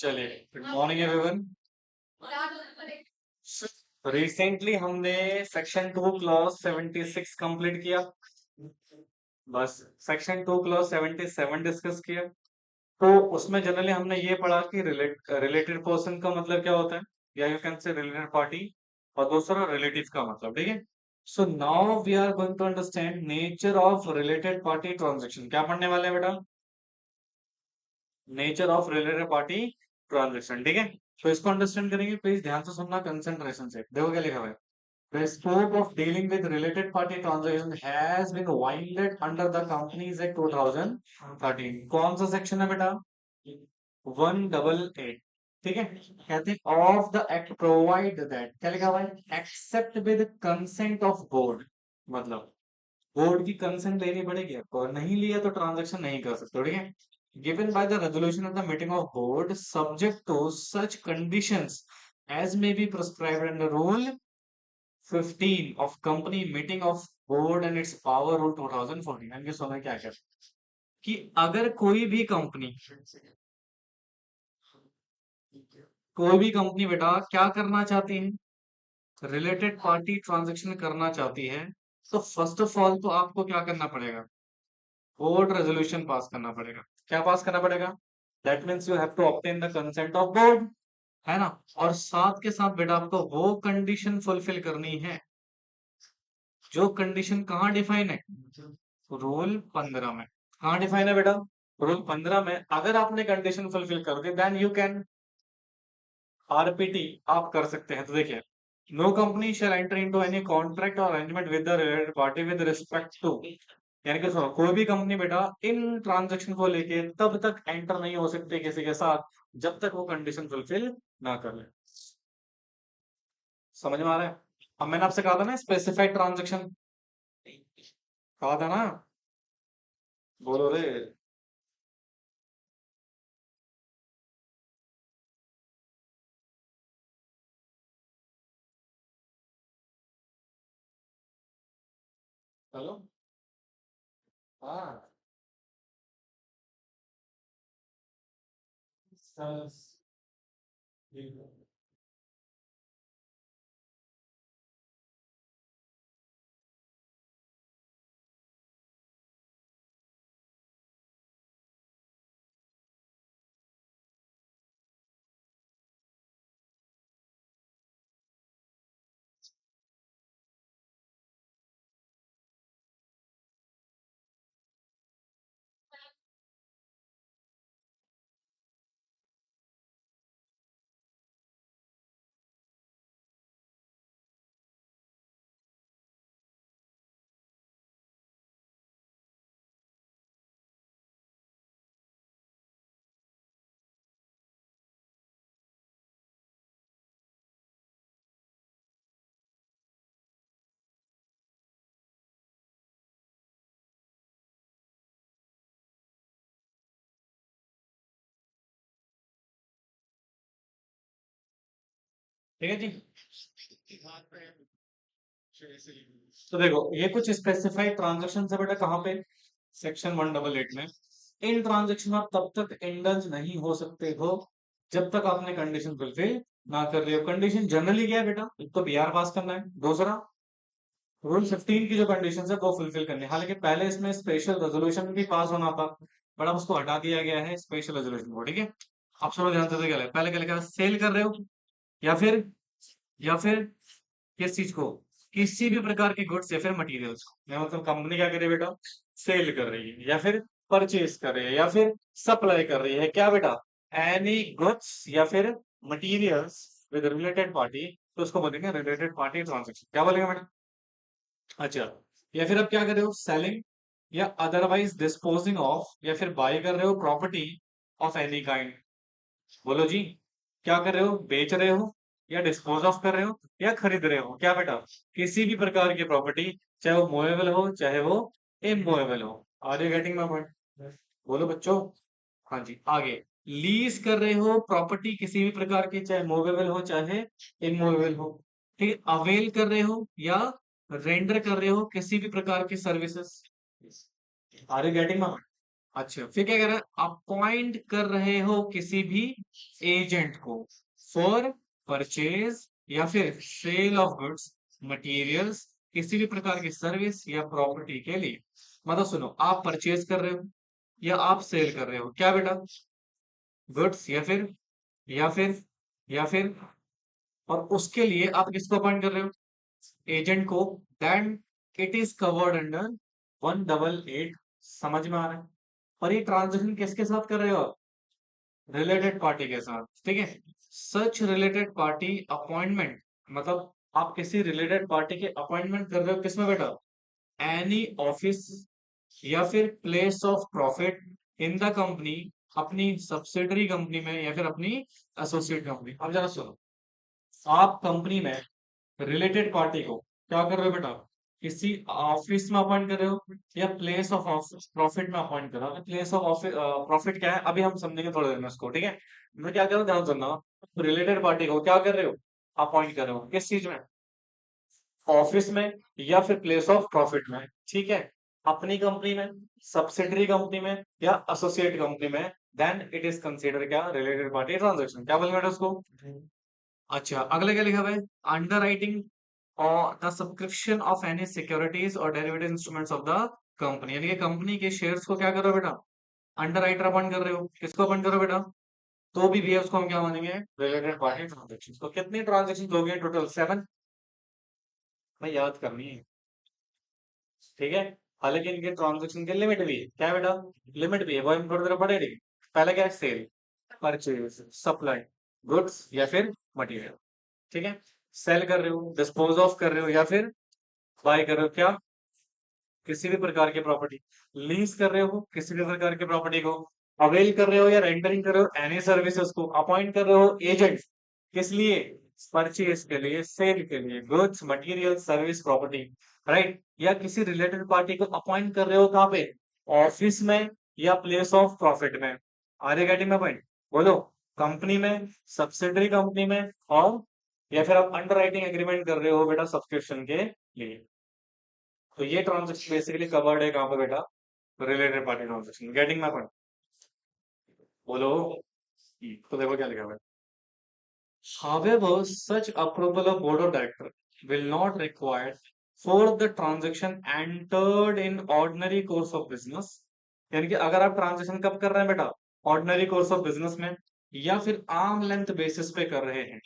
चलिए, good morning everyone. Recently हमने section 2 clause 76 complete किया। बस सेक्शन 2 क्लॉज 77 डिस्कस किया। तो उसमें जनरली हमने ये पढ़ा कि रिलेटेड पर्सन का मतलब क्या होता है, या you can say related party, और दूसरा रिलेटिव का मतलब। ठीक है। So now we are going to understand nature of related party transaction. क्या पढ़ने वाले हैं बेटा? Nature of related party transaction. ठीक है। तो इसको अंडरस्टैंड करेंगे, प्लीज ध्यान से सुनना, कंसंट्रेशन से। देखो क्या लिखा हुआ है। The scope of dealing with related party transaction has been widened under the Companies Act 2013। कौन सा सेक्शन है बेटा? 188। ठीक है। कहते हैं of the act provide that, क्या लिखा हुआ है? Except with consent of board. मतलब बोर्ड की कंसेंट लेनी पड़ेगी आपको, और नहीं लिया तो ट्रांजेक्शन नहीं कर सकते। ठीक है। Given by the resolution of the meeting of board subject to such conditions as may be prescribed under rule 15 of company meeting of board and its power rule 2014। इनके सुना क्या क्या कि अगर कोई भी कंपनी बेटा क्या करना चाहती है, रिलेटेड पार्टी ट्रांजैक्शन करना चाहती है, तो फर्स्ट ऑफ ऑल तो आपको क्या करना पड़ेगा? बोर्ड रेजोल्यूशन पास करना पड़ेगा। क्या पास करना पड़ेगा? That means you have to obtain the consent of board, है ना। और साथ के साथ बेटा आपको वो कंडीशन फुलफिल करनी है जो कंडीशन कहाँ डिफाइन है? रूल 15 में। कहाँ डिफाइन है बेटा? रूल 15 में। अगर आपने कंडीशन फुलफिल कर दी, देन यू कैन आरपीटी आप कर सकते हैं। तो देखिए, no company shall enter into any contract और arrangement with the related party with respect to, यानी कि सुनो, कोई भी कंपनी बेटा इन ट्रांजैक्शन को लेके तब तक एंटर नहीं हो सकती किसी के साथ जब तक वो कंडीशन फुलफिल ना कर ले। समझ में आ रहा है? अब मैंने आपसे कहा था ना स्पेसिफाइड ट्रांजैक्शन, कहा था ना। बोलो रे। हेलो। हाँ। ठीक है जी। तो देखो, ये कुछ स्पेसिफाइड ट्रांजैक्शन है बेटा, कहाँ पे? सेक्शन 188 में। इन ट्रांजैक्शन आप तब तक इंडल्ज नहीं हो सकते हो जब तक आपने कंडीशन फुलफिल ना कर लियो। कंडीशन जनरली क्या है बेटा? एक तो बीआर पास करना है, दूसरा रूल 15 की जो कंडीशन है वो फुलफिल करनी है। हालांकि पहले इसमें स्पेशल रेजोल्यूशन भी पास होना था, बट अब उसको हटा दिया गया है स्पेशल रेजोल्यूशन को। ठीक है। आप सुनो ध्यान से, क्या है पहले, क्या लिखा है? सेल कर रहे हो, या फिर किस चीज को? किसी भी प्रकार के गुड्स या फिर मटेरियल्स को, या मतलब कंपनी क्या कर रही है बेटा? सेल कर रही है, या फिर परचेज कर रही है, या फिर सप्लाई कर रही है, क्या बेटा? एनी गुड्स या फिर मटेरियल्स विद रिलेटेड पार्टी, तो उसको बोलेंगे रिलेटेड पार्टी ट्रांजेक्शन। क्या बोलेंगे बेटा? अच्छा। या फिर आप क्या कर रहे हो? सेलिंग या अदरवाइज डिस्पोजिंग ऑफ, या फिर बाय कर रहे हो प्रॉपर्टी ऑफ एनी काइंड। बोलो जी। क्या कर रहे हो? बेच रहे हो, या डिस्पोज ऑफ कर रहे हो, या खरीद रहे हो, क्या बेटा? किसी भी प्रकार की प्रॉपर्टी, चाहे वो मूवेबल हो चाहे वो इमूवेबल हो। Are you getting my point? बोलो बच्चों। हाँ जी, आगे। लीज कर रहे हो प्रॉपर्टी किसी भी प्रकार की, चाहे मूवेबल हो चाहे इमूवेबल हो। ठीक है। अवेल कर रहे हो या रेंडर कर रहे हो किसी भी प्रकार की services. Are you getting my point? अच्छा, फिर क्या कह रहा है, अपॉइंट कर रहे हो किसी भी एजेंट को फॉर परचेज या फिर सेल ऑफ गुड्स मटेरियल्स, किसी भी प्रकार की सर्विस या प्रॉपर्टी के लिए। मतलब सुनो, आप परचेज कर रहे हो या आप सेल कर रहे हो क्या बेटा, गुड्स या फिर या फिर और उसके लिए आप किसको अपॉइंट कर रहे हो, एजेंट को, then it is covered under 188। समझ में आ रहा है। और ये ट्रांजेक्शन किसके साथ कर रहे हो आप, रिलेटेड पार्टी के साथ, ठीक है। सच रिलेटेड पार्टी अपॉइंटमेंट, मतलब आप किसी रिलेटेड पार्टी के अपॉइंटमेंट कर रहे हो किसमें बेटा, एनी ऑफिस या फिर place of profit in the company, अपनी सब्सिडरी कंपनी में या फिर अपनी एसोसिएट कंपनी। अब जरा सुनो, आप कंपनी में रिलेटेड पार्टी को क्या कर रहे हो बेटा, किसी ऑफिस में अपॉइंट कर रहे हो या प्लेस ऑफ प्रॉफिट में अपॉइंट कर रहे हो। प्लेस ऑफ ऑफिस प्रॉफिट क्या है अभी हम समझेंगे थोड़ी देर में उसको, ठीक है। मैं क्या कर रहा हूँ ध्यान सुनना, रिलेटेड पार्टी को क्या कर रहे हो, अपॉइंट कर रहे हो किस चीज में, ऑफिस में या फिर प्लेस ऑफ प्रॉफिट में, ठीक है। अपनी कंपनी में, सब्सिडरी कंपनी में या एसोसिएट कंपनी में, देन इट इज कंसीडर क्या, रिलेटेड पार्टी ट्रांजेक्शन। क्या बोलेंगे बेटा उसको। अच्छा, अगले क्या लिखा हुआ है, underwriting or the subscription of any securities or derivative instruments of the company, यानी कि कंपनी के शेयर्स को क्या कर रहे हो बेटा, अंडर राइटर अपॉइंट कर रहे हो, किसको अपॉइंट करो बेटा, तो भी भैया उसको हम क्या मानेंगे, रिलेटेड पार्टी ट्रांजेक्शन। तो कितनी ट्रांजेक्शन हो गई टोटल, 7। मैं याद करनी है, ठीक है। हालांकि इनके ट्रांजेक्शन की लिमिट भी है, क्या है बेटा, लिमिट भी है, वो हम थोड़ी देर पढ़ेंगे। पहले क्या है, सेल, परचेज, सप्लाई, गुड्स या फिर मटेरियल, ठीक है। सेल कर रहे हो, डिस्पोज ऑफ कर रहे हो या फिर बाय कर रहे हो क्या, किसी भी प्रकार की प्रॉपर्टी, लीज कर रहे हो किसी भी प्रकार की प्रॉपर्टी को, अवेल कर रहे हो या रेंडरिंग कर रहे हो एनी सर्विसेज को, अपॉइंट कर रहे हो एजेंट किस लिए, परचेज के लिए, सेल के लिए, goods material service property, right. या किसी रिलेटेड पार्टी को अपॉइंट कर रहे हो कहाँ पे, ऑफिस में या प्लेस ऑफ प्रॉफिट में। आगे गेटिंग में पॉइंट, बोलो, कंपनी में, सब्सिडरी कंपनी में, और या फिर आप अंडर राइटिंग एग्रीमेंट कर रहे हो बेटा सब्सक्रिप्शन के लिए। तो ये ट्रांजेक्शन बेसिकली कवर्ड है कहाँ पे बेटा, related party transaction. Getting my point, बोलो। तो देखो क्या लिखा हुआ है, however such approval of board of director will not required for the transaction entered in ordinary course of business। यानी कि अगर आप ट्रांजेक्शन कब कर रहे हैं बेटा, ऑर्डिनरी कोर्स ऑफ बिजनेस में या फिर आर्म लेंथ बेसिस पे कर रहे हैं,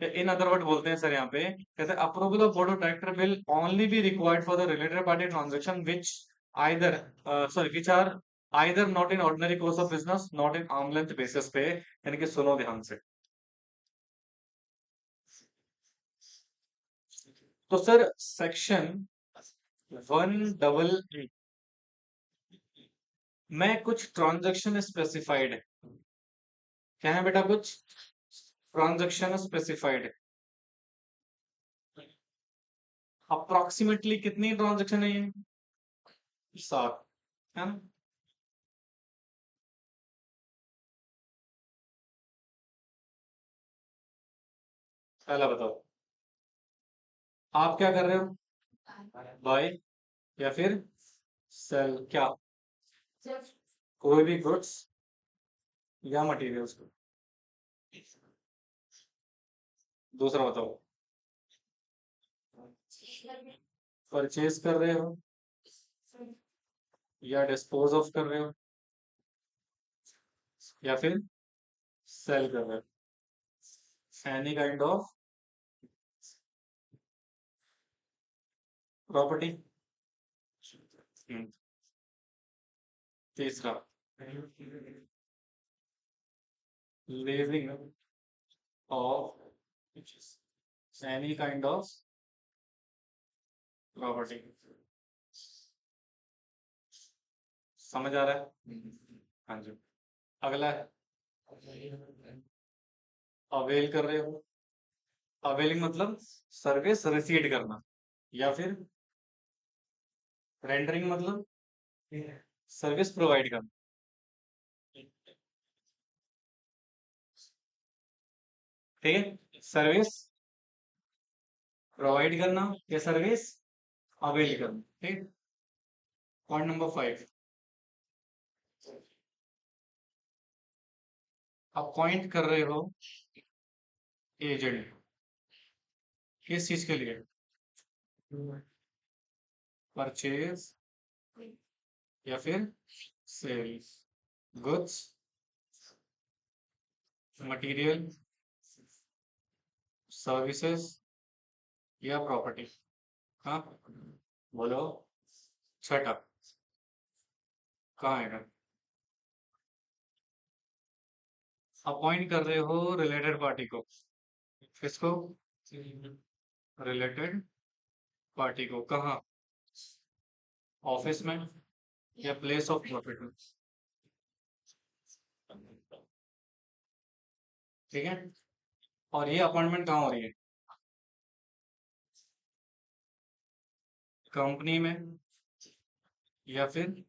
इन अदर वर्ड बोलते हैं सर यहाँ पे, कहते हैं approval of board of director will only be required for the related party transaction which either sorry which are either not in ordinary course of business not in arm length basis पे। यानी कि सुनो ध्यान से, तो sir section 188 में कुछ transaction specified है, क्या है बेटा, कुछ ट्रांजेक्शन स्पेसिफाइड है। अप्रोक्सीमेटली कितनी ट्रांजेक्शन है ये, 7, है ना। पहला बताओ, आप क्या कर रहे हो, बाय या फिर सेल क्या, कोई भी गुड्स या मटेरियल्स को। दूसरा बताओ, परचेज कर रहे हो या डिस्पोज ऑफ कर रहे हो या फिर सेल कर रहे हो, एनी काइंड ऑफ प्रॉपर्टी। तीसरा, leasing of any kind of property. समझ आ रहा है, हाँ जी। अगला है, अवेल कर रहे हो, अवेलिंग मतलब सर्विस रिसीव करना, या फिर रेंडरिंग मतलब सर्विस प्रोवाइड करना, ठीक है। सर्विस प्रोवाइड करना या सर्विस अवेल करना, ठीक। पॉइंट नंबर 5, अपॉइंट कर रहे हो एजेंट, किस चीज के लिए? परचेज या फिर सेल, गुड्स, मटेरियल, सर्विसेज या प्रॉपर्टी। हाँ, बोलो। छठा कहाँ है? अपॉइंट कर रहे हो रिलेटेड पार्टी को, किसको? रिलेटेड पार्टी को, कहाँ? ऑफिस में या प्लेस ऑफ प्रॉफिट में? ठीक है। और ये अपॉइंटमेंट कहाँ हो रही है? कंपनी में या फिर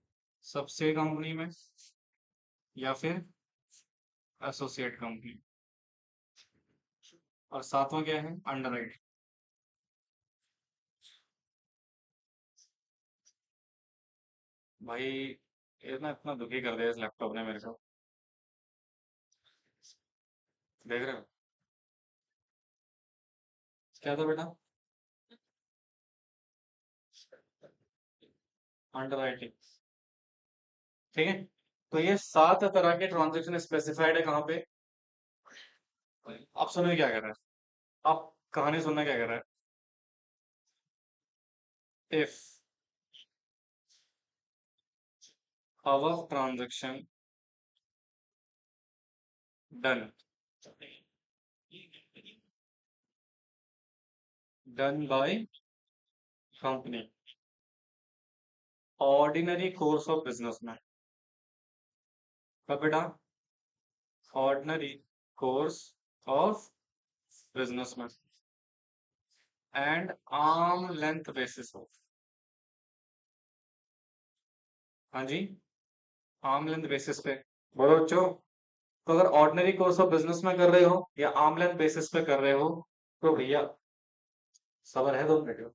सबसे कंपनी में या फिर एसोसिएट कंपनी। और सातवां क्या है? अंडरराइट। भाई ये ना इतना दुखी कर दिया इस लैपटॉप ने मेरे को, देख रहे हो? क्या था बेटा? अंडरराइटिंग। ठीक है। तो ये 7 तरह के ट्रांजेक्शन स्पेसिफाइड है कहाँ पे? आप सुनिए क्या कर रहा है, आप कहानी सुनना क्या कर रहा है। If our transaction done by company, ordinary course of business में, बेटा ordinary course of business में and arm length basis of, हाँ जी, आर्म लेंथ बेसिस पे। बोलो बच्चों। तो अगर ऑर्डिनरी कोर्स ऑफ बिजनेस में कर रहे हो या आर्म लेंथ बेसिस पे कर रहे हो, तो भैया सबर है 2 मिनट।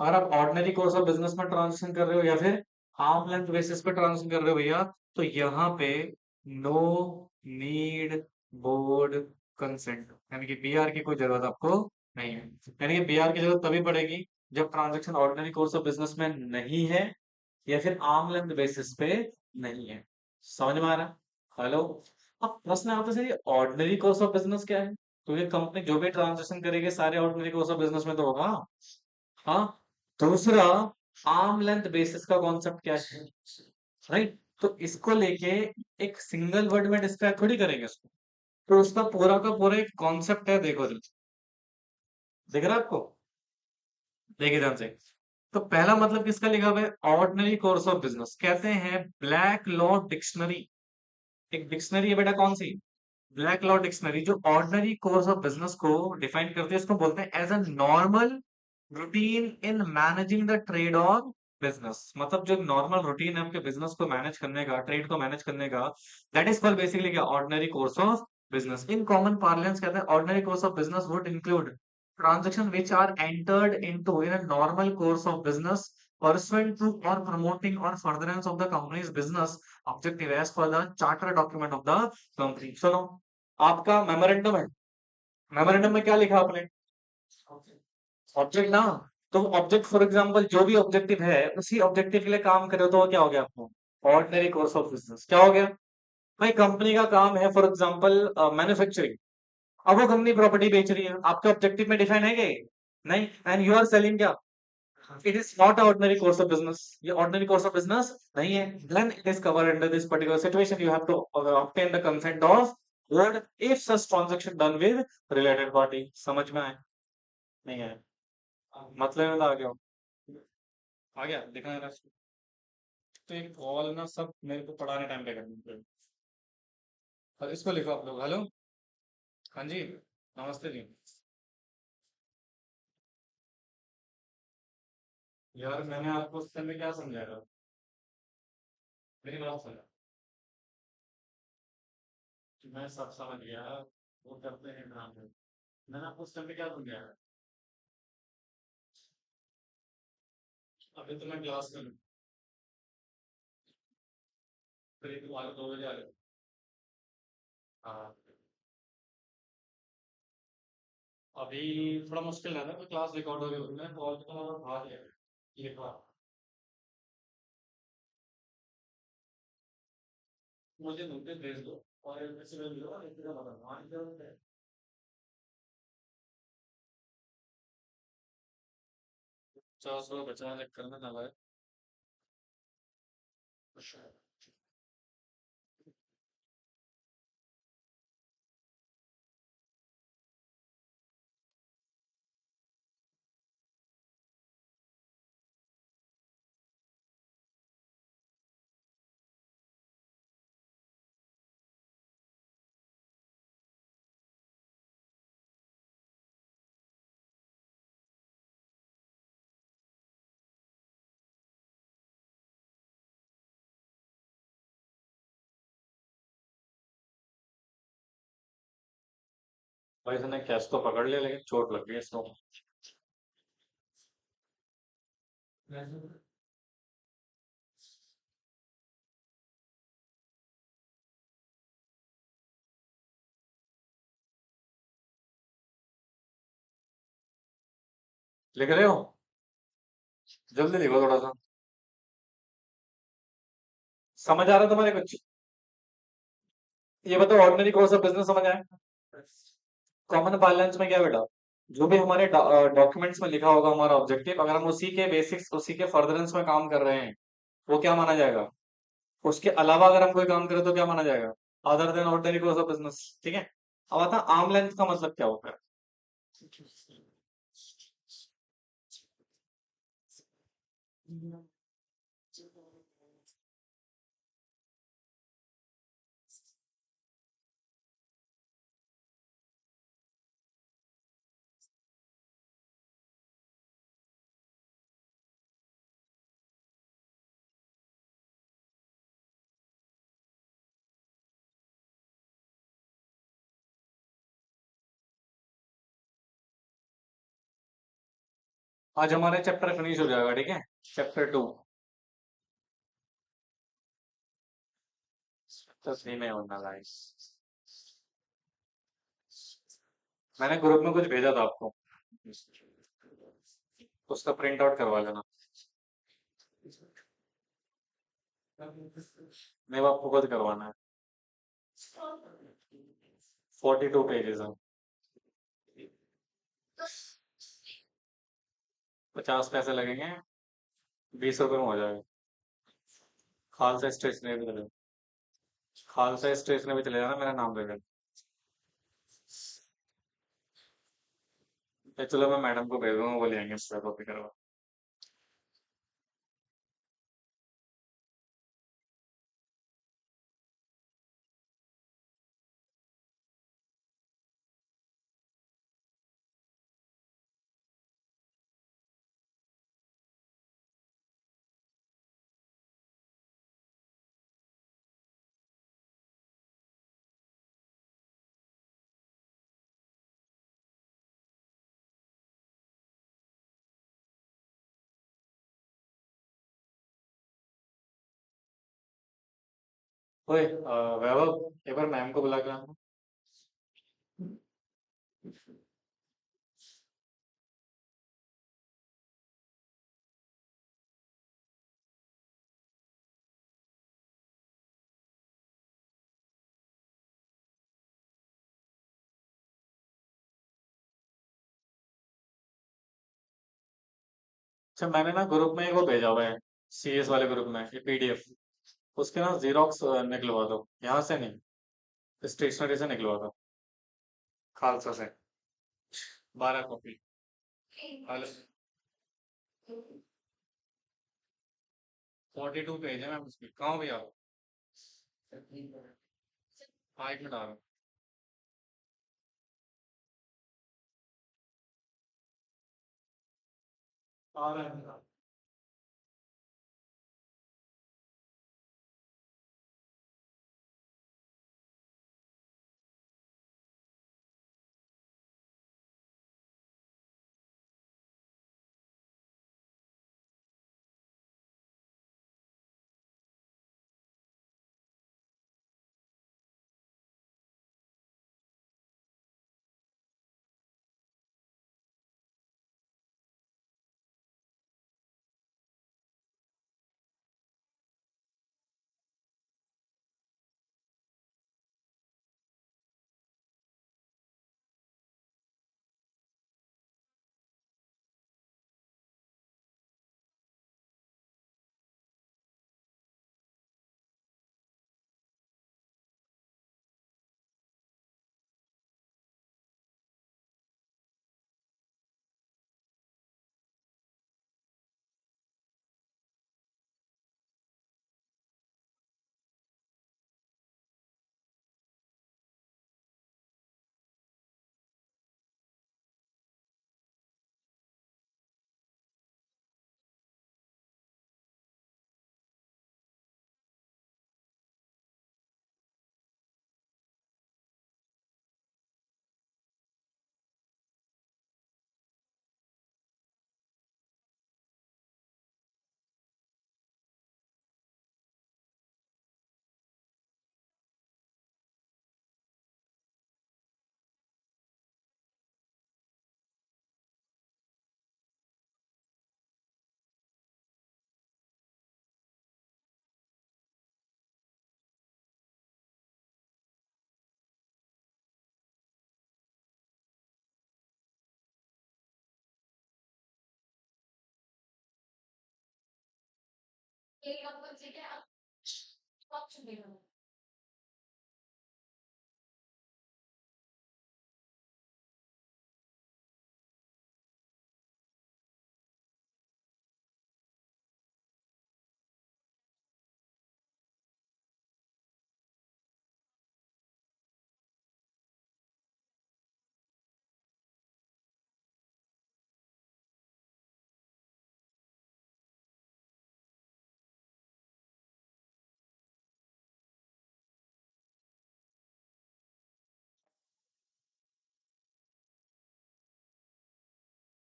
अगर आप ऑर्डिनरी कोर्स ऑफ बिजनेस में ट्रांजेक्शन कर रहे हो या फिर आर्म लेंथ बेसिस पे ट्रांजेक्शन कर रहे हो भैया, तो यहाँ पे नो नीड बोर्ड कंसेंट, यानी कि बीआर की कोई जरूरत आपको नहीं है। यानी कि बीआर की जरूरत तभी पड़ेगी जब transaction ordinary course of business में नहीं है या फिर आर्म लेंथ बेसिस पे नहीं है। समझ में आ रहा? हेलो। अब प्रश्न आता है ऑर्डिनरी कोर्स ऑफ बिजनेस क्या है? क्योंकि कंपनी जो भी ट्रांजेक्शन करेगी सारे ऑर्डिनरी कोर्स ऑफ बिजनेस में तो होगा। हाँ। दूसरा, आर्म लेंथ बेसिस का कॉन्सेप्ट क्या है? राइट। तो इसको लेके एक सिंगल वर्ड में डिस्क्राइब थोड़ी करेंगे इसको, तो उसका पूरा का पूरा एक कॉन्सेप्ट है। देखो दिख रहा है आपको? देखिए ध्यान से। तो पहला मतलब किसका लिखा हुआ है? ऑर्डिनरी कोर्स ऑफ बिजनेस कहते हैं ब्लैक लॉ डिक्शनरी। एक डिक्शनरी है बेटा, कौन सी? ब्लैक लॉ डिक्शनरी, जो ऑर्डिनरी कोर्स ऑफ बिजनेस को डिफाइन करती है। उसको बोलते हैं as a normal routine in managing the trade और बिजनेस। मतलब जो नॉर्मल रूटीन है आपके बिजनेस को मैनेज करने का, ट्रेड को मैनेज करने का, दैट इज कॉल्ड बेसिकली क्या? Ordinary course of business. In common parlance कहते हैं ordinary course of business would include transaction which are entered into in a normal course of business pursuant to or promoting or furtherance of the company's business objective as per the charter document of the company। सुनो, आपका memorandum है, memorandum में क्या लिखा आपने? Object ना। तो object for example जो भी ऑब्जेक्टिव है उसी ऑब्जेक्टिव के लिए काम करे तो वो क्या हो गया आपको? Ordinary course of business. क्या हो गया? भाई कंपनी का काम है फॉर एग्जांपल मैन्युफैक्चरिंग, अब वो कंपनी प्रॉपर्टी बेच रही है, आपके ऑब्जेक्टिव में डिफाइन है क्या ये? नहीं। एंड यू आर सेलिंग क्या? It is not ordinary course of business, ये ऑर्डिनरी कोर्स ऑफ बिजनेस नहीं है। Then it is covered under this particular situation, you have to obtain the consent of board if such transaction done with related party. समझ में आए? नहीं है? मतलब में तो आ गया हो? आ गया दिखा रहा? तो एक कॉल ना सब मेरे को पढ़ाने टाइम पे करनी पड़ेगी। और इसको लिखो आप लोग। हेलो। हाँ जी। नमस्ते जी। यार मैंने आपको उस समय क्या समझाया था? मेरी बात सुनो। मैं सब समझ गया, वो करते हैं काम में। मैंने आपको उस समय क्या समझाया? अभी तो मैं क्लास में हूँ। फिर तुम आ 2 बजे आ जाओ। अभी थोड़ा मुश्किल रहता है, कोई क्लास रिकॉर्ड हो रही होती है, कॉल तो भाग गया ये बात। मुझे नोटिस भेज दो और मैसेज भेज दो, एक तरह बता दो, हाँ इधर है। 50 रुपये बचाने चक्कर में ना लाए। भाई इसने कैच तो पकड़ लिया लेकिन चोट लग गई इसको। लिख रहे हो? जल्दी लिखो थोड़ा सा। समझ आ रहा है तुम्हारे कुछ? ये बताओ, ऑर्डिनरी कोर्स ऑफ बिजनेस समझ आए? कॉमन फाइनेंस में क्या है बेटा? जो भी हमारे डॉक्यूमेंट्स में लिखा होगा हमारा ऑब्जेक्टिव, अगर हम उसी के बेसिक्स उसी के फर्दरेंस में काम कर रहे हैं, वो क्या माना जाएगा? उसके अलावा अगर हम कोई काम करें तो क्या माना जाएगा? Other than ordinary course of business. ठीक है। अब आता आर्म लेंथ का मतलब क्या होता है? आज हमारे चैप्टर फिनिश हो जाएगा, ठीक है। चैप्टर 2। तो सही में होना गाइस। मैंने ग्रुप में कुछ भेजा था आपको, उसका प्रिंट आउट करवा लेना। नहीं, वो आपको खुद करवाना है। 42 पेजेस है। 50 पैसे लगेंगे। 20 रुपए में हो जाएगा। खालसा स्टेशनरी भी चले, खालसा स्टेशनरी भी चले जाना, मेरा नाम दे देना। चलो मैं मैडम को भेज दूंगा, वो ले आएंगे उससे कॉपी करवा। ओए वैभव, एक बार मैम को बुला के लाना। अच्छा, मैंने ना ग्रुप में एक वो भेजा हुआ है, सीएस वाले ग्रुप में, ये पीडीएफ। उसके ना जीरोक्स निकलवा दो, यहाँ से नहीं, स्टेशनरी से निकलवा दो, खालसा से। 12 कॉपी। हाल 42 पेज है मैम उसकी, कहाँ भी आओ। हाँ, 1 मिनट आ रहा हूँ। आ रहा है।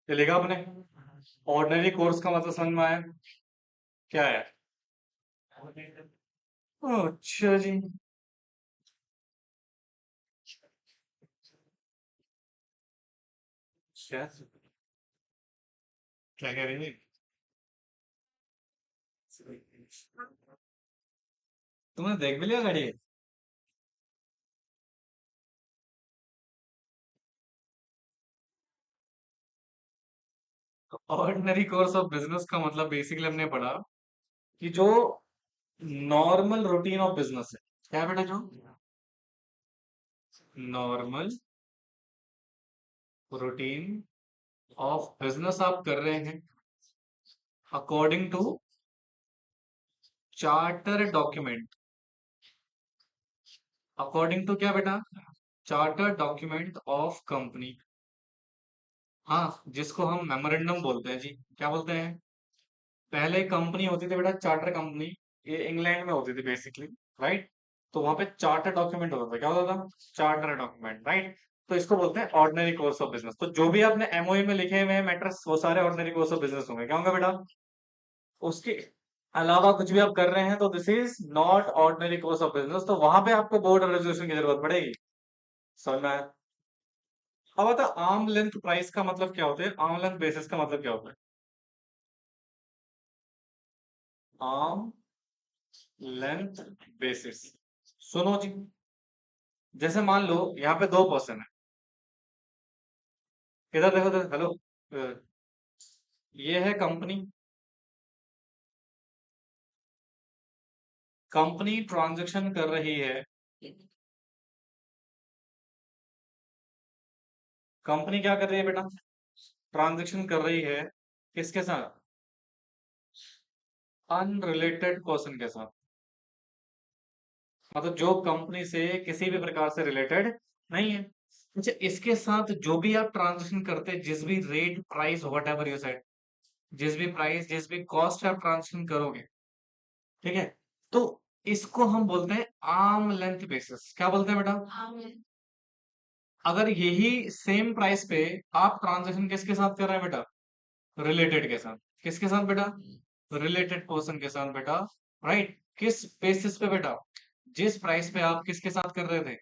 ये लिखा आपने? ऑर्डिनरी कोर्स का मतलब समझ में आया? क्या है? अच्छा जी। क्या क्या कह रही है? तुमने देख भी लिया गाड़ी? ऑर्डिनरी कोर्स ऑफ बिजनेस का मतलब बेसिकली हमने पढ़ा कि जो नॉर्मल रूटीन ऑफ बिजनेस है। क्या बेटा? जो नॉर्मल रूटीन ऑफ बिजनेस आप कर रहे हैं according to charter document. According to क्या बेटा? Charter document of company. हाँ, जिसको हम मेमोरेंडम बोलते हैं जी। क्या बोलते हैं? पहले कंपनी होती थी बेटा चार्टर कंपनी। ये इंग्लैंड में होती थी बेसिकली। राइट। तो वहां पे चार्टर डॉक्यूमेंट होता था। क्या होता था? Charter document. राइट। तो इसको बोलते हैं ऑर्डिनरी कोर्स ऑफ बिजनेस। तो जो भी आपने एमओए में लिखे हुए हैं मैटर्स वो सारे ऑर्डिनरी कोर्स ऑफ बिजनेस होंगे। क्या होंगे बेटा? उसके अलावा कुछ भी आप कर रहे हैं तो this is not ordinary course of business. तो वहां पे आपको बोर्ड रेजोल्यूशन की जरूरत पड़ेगी। समझ में आया? अब बता, आर्म लेंथ प्राइस का मतलब क्या होता है? आर्म लेंथ बेसिस का मतलब क्या होता है? Arm length basis. सुनो जी। जैसे मान लो यहाँ पे दो पर्सन है। इधर देखो, हेलो। ये है कंपनी। कंपनी ट्रांजैक्शन कर रही है। कंपनी क्या कर रही है बेटा? ट्रांजैक्शन कर रही है। किसके साथ? अनरिलेटेड पर्सन के साथ। मतलब जो कंपनी से किसी भी प्रकार से रिलेटेड नहीं है। अच्छा, इसके साथ जो भी आप ट्रांजैक्शन करते हैं, जिस भी rate price what ever you said, जिस भी प्राइस जिस भी कॉस्ट आप ट्रांजैक्शन करोगे, ठीक है, तो इसको हम बोलते हैं आर्म लेंथ बेसिस। क्या बोलते हैं बेटा? अगर यही सेम प्राइस पे आप ट्रांजैक्शन किसके साथ कर रहे हैं बेटा? रिलेटेड के साथ। किसके साथ बेटा? रिलेटेड पर्सन के साथ बेटा। राइट। किस बेसिस पे बेटा? जिस प्राइस पे आप किसके साथ कर रहे थे?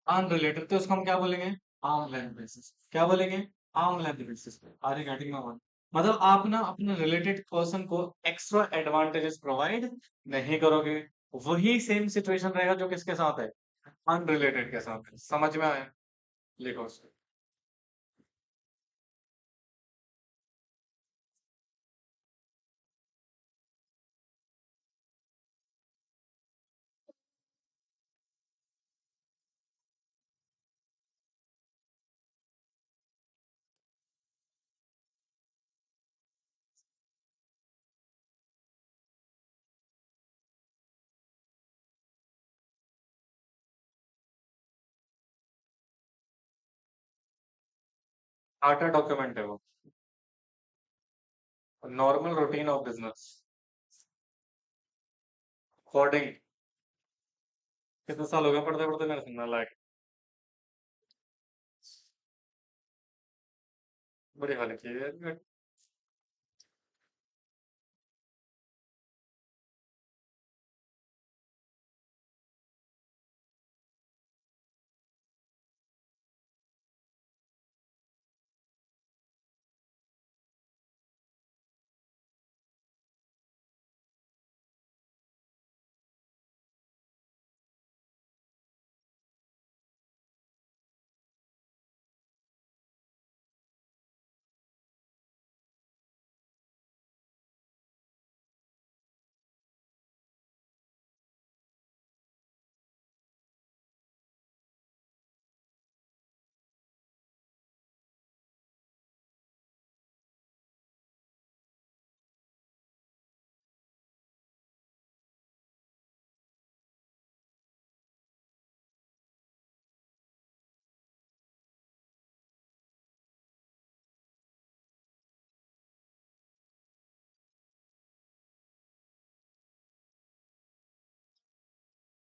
अनरिलेटेड। तो इसको हम क्या बोलेंगे? Arm length basis. क्या बोलेंगे? आर्म लेंथ बेसिस पे। Are you getting my point? मतलब आप ना अपने रिलेटेड पर्सन को एक्स्ट्रा एडवांटेजेस प्रोवाइड नहीं करोगे। वही सेम सिचुएशन रहेगा जो किसके साथ है? अनरिलेटेड के साथ है। समझ में आया? लिखो उसको। आर्टर डॉक्यूमेंट है वो। Normal routine of business according. कितने साल हो गए पढ़ते पढ़ते मेरे सुनने लायक? बड़ी हालत है।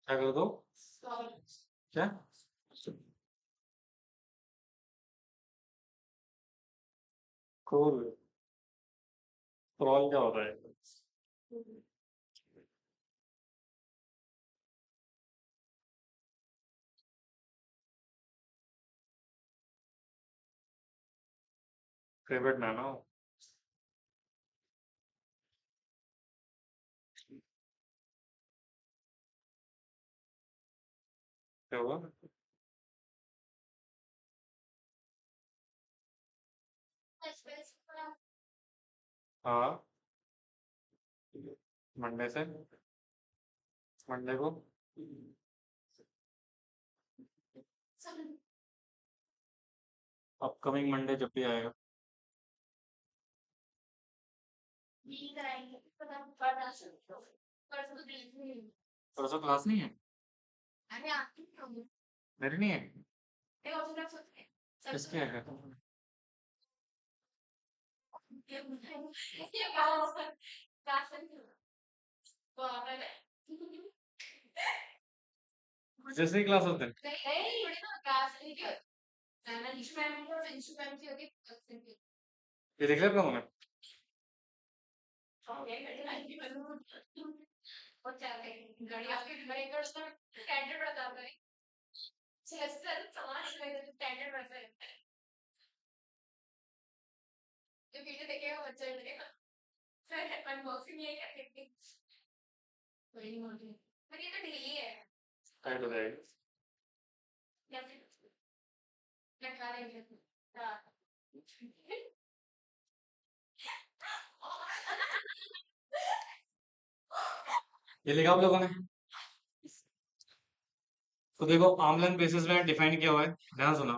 क्या कर दो? क्या? कूल। स्क्रॉल क्या होता है? फेवरेट ना ना। क्या हुआ? हाँ। मंडे से। मंडे को। अपकमिंग मंडे जब भी आएगा। परसों क्लास नहीं है? मेरी नहीं है? किसकी है? जैसे ही क्लास होते हैं। ये देख लिया आपका मैंने। टाइट हो जाएगी। ये लिखा आप लोगों ने? तो देखो आर्म लेंथ बेसिस में डिफाइन किया हुआ है, ध्यान सुना।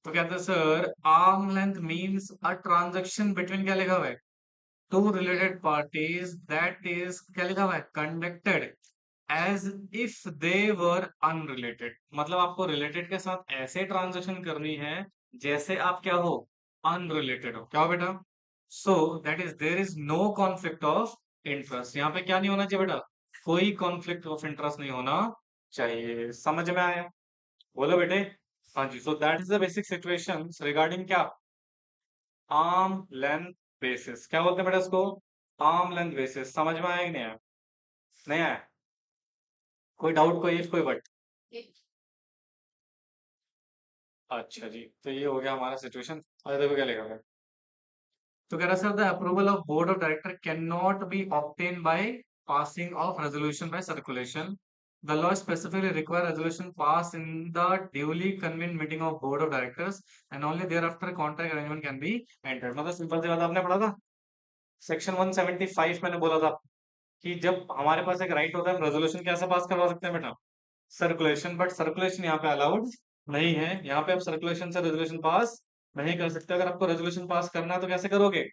तो कहते हैं sir arm length means a transaction between, क्या लिखा हुआ है, two related parties that is, क्या लिखा हुआ है, conducted as if they were unrelated. मतलब आपको रिलेटेड के साथ ऐसे ट्रांजेक्शन करनी है जैसे आप क्या हो, अनरिलेटेड हो। क्या हो बेटा? So that is there is no conflict of interest. यहाँ पे क्या नहीं होना चाहिए बेटा? कोई कॉन्फ्लिक्ट ऑफ इंटरेस्ट नहीं होना चाहिए। समझ में आया? बोलो बेटे। हाँ जी। So that is the basic situation regarding क्या, आर्म लेंथ बेसिस। क्या बोलते हैं बेटा इसको? Arm length basis. समझ में आया कि नहीं आया? नहीं आया? कोई डाउट, कोई इफ, कोई बट? अच्छा जी, तो ये हो गया हमारा सिचुएशन। अरे देखो क्या लिखा है। तो कह रहा sir the approval of board of director can not be obtain by passing of resolution by circulation. The law specifically require resolution pass in the duly convened meeting of board of directors and only there after contract arrangement can be entered. मतलब simple सी बात आपने पढ़ा था, section 175 मैंने बोला था कि जब हमारे पास एक राइट होता है हम रेजोल्यूशन कैसे पास करवा सकते हैं बेटा? सर्कुलेशन। बट सर्कुलेशन यहाँ पे अलाउड नहीं है। यहाँ पे आप सर्कुलेशन से रेजोल्यूशन पास नहीं कर सकते। अगर आपको रेजोल्यूशन पास करना है तो कैसे करोगे?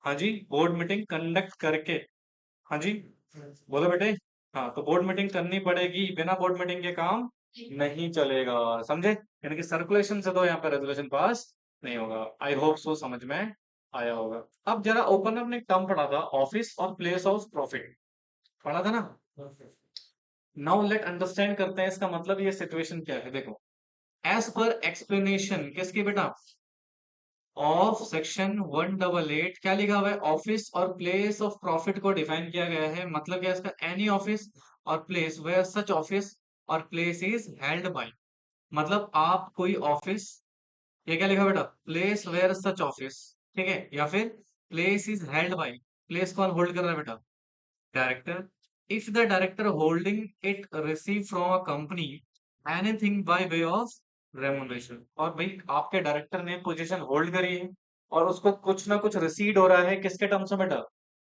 हाँ जी, बोर्ड मीटिंग कंडक्ट करके। हाँ जी, बोलो बेटे। हाँ, तो बोर्ड मीटिंग करनी पड़ेगी, बिना बोर्ड मीटिंग के काम नहीं चलेगा। समझे? यानी कि सर्कुलेशन से तो यहाँ पे रेजोल्यूशन पास नहीं होगा। आई होप सो समझ में आया होगा। अब जरा ओपन अपने एक टर्म पढ़ा था, office or place of profit, पढ़ा था ना? नाउ लेट अंडरस्टैंड करते हैं इसका मतलब, ये सिचुएशन क्या है। देखो, एज पर एक्सप्लेनेशन किसकी बेटा, ऑफ सेक्शन 188, क्या लिखा हुआ है, office or place of profit को डिफाइन किया गया है। मतलब क्या है इसका, any office or place where such office or place is held by. मतलब आप कोई ऑफिस, ये क्या लिखा बेटा, प्लेस वेयर सच ऑफिस, ठीक है, या फिर place is held by. Place कौन होल्ड कर रहा है बेटा? Director. If the director holding it receive from a company anything by way of remuneration. और भाई आपके डायरेक्टर ने पोजीशन होल्ड करी है और उसको कुछ ना कुछ रिसीड हो रहा है, किसके टर्म्स में बेटा?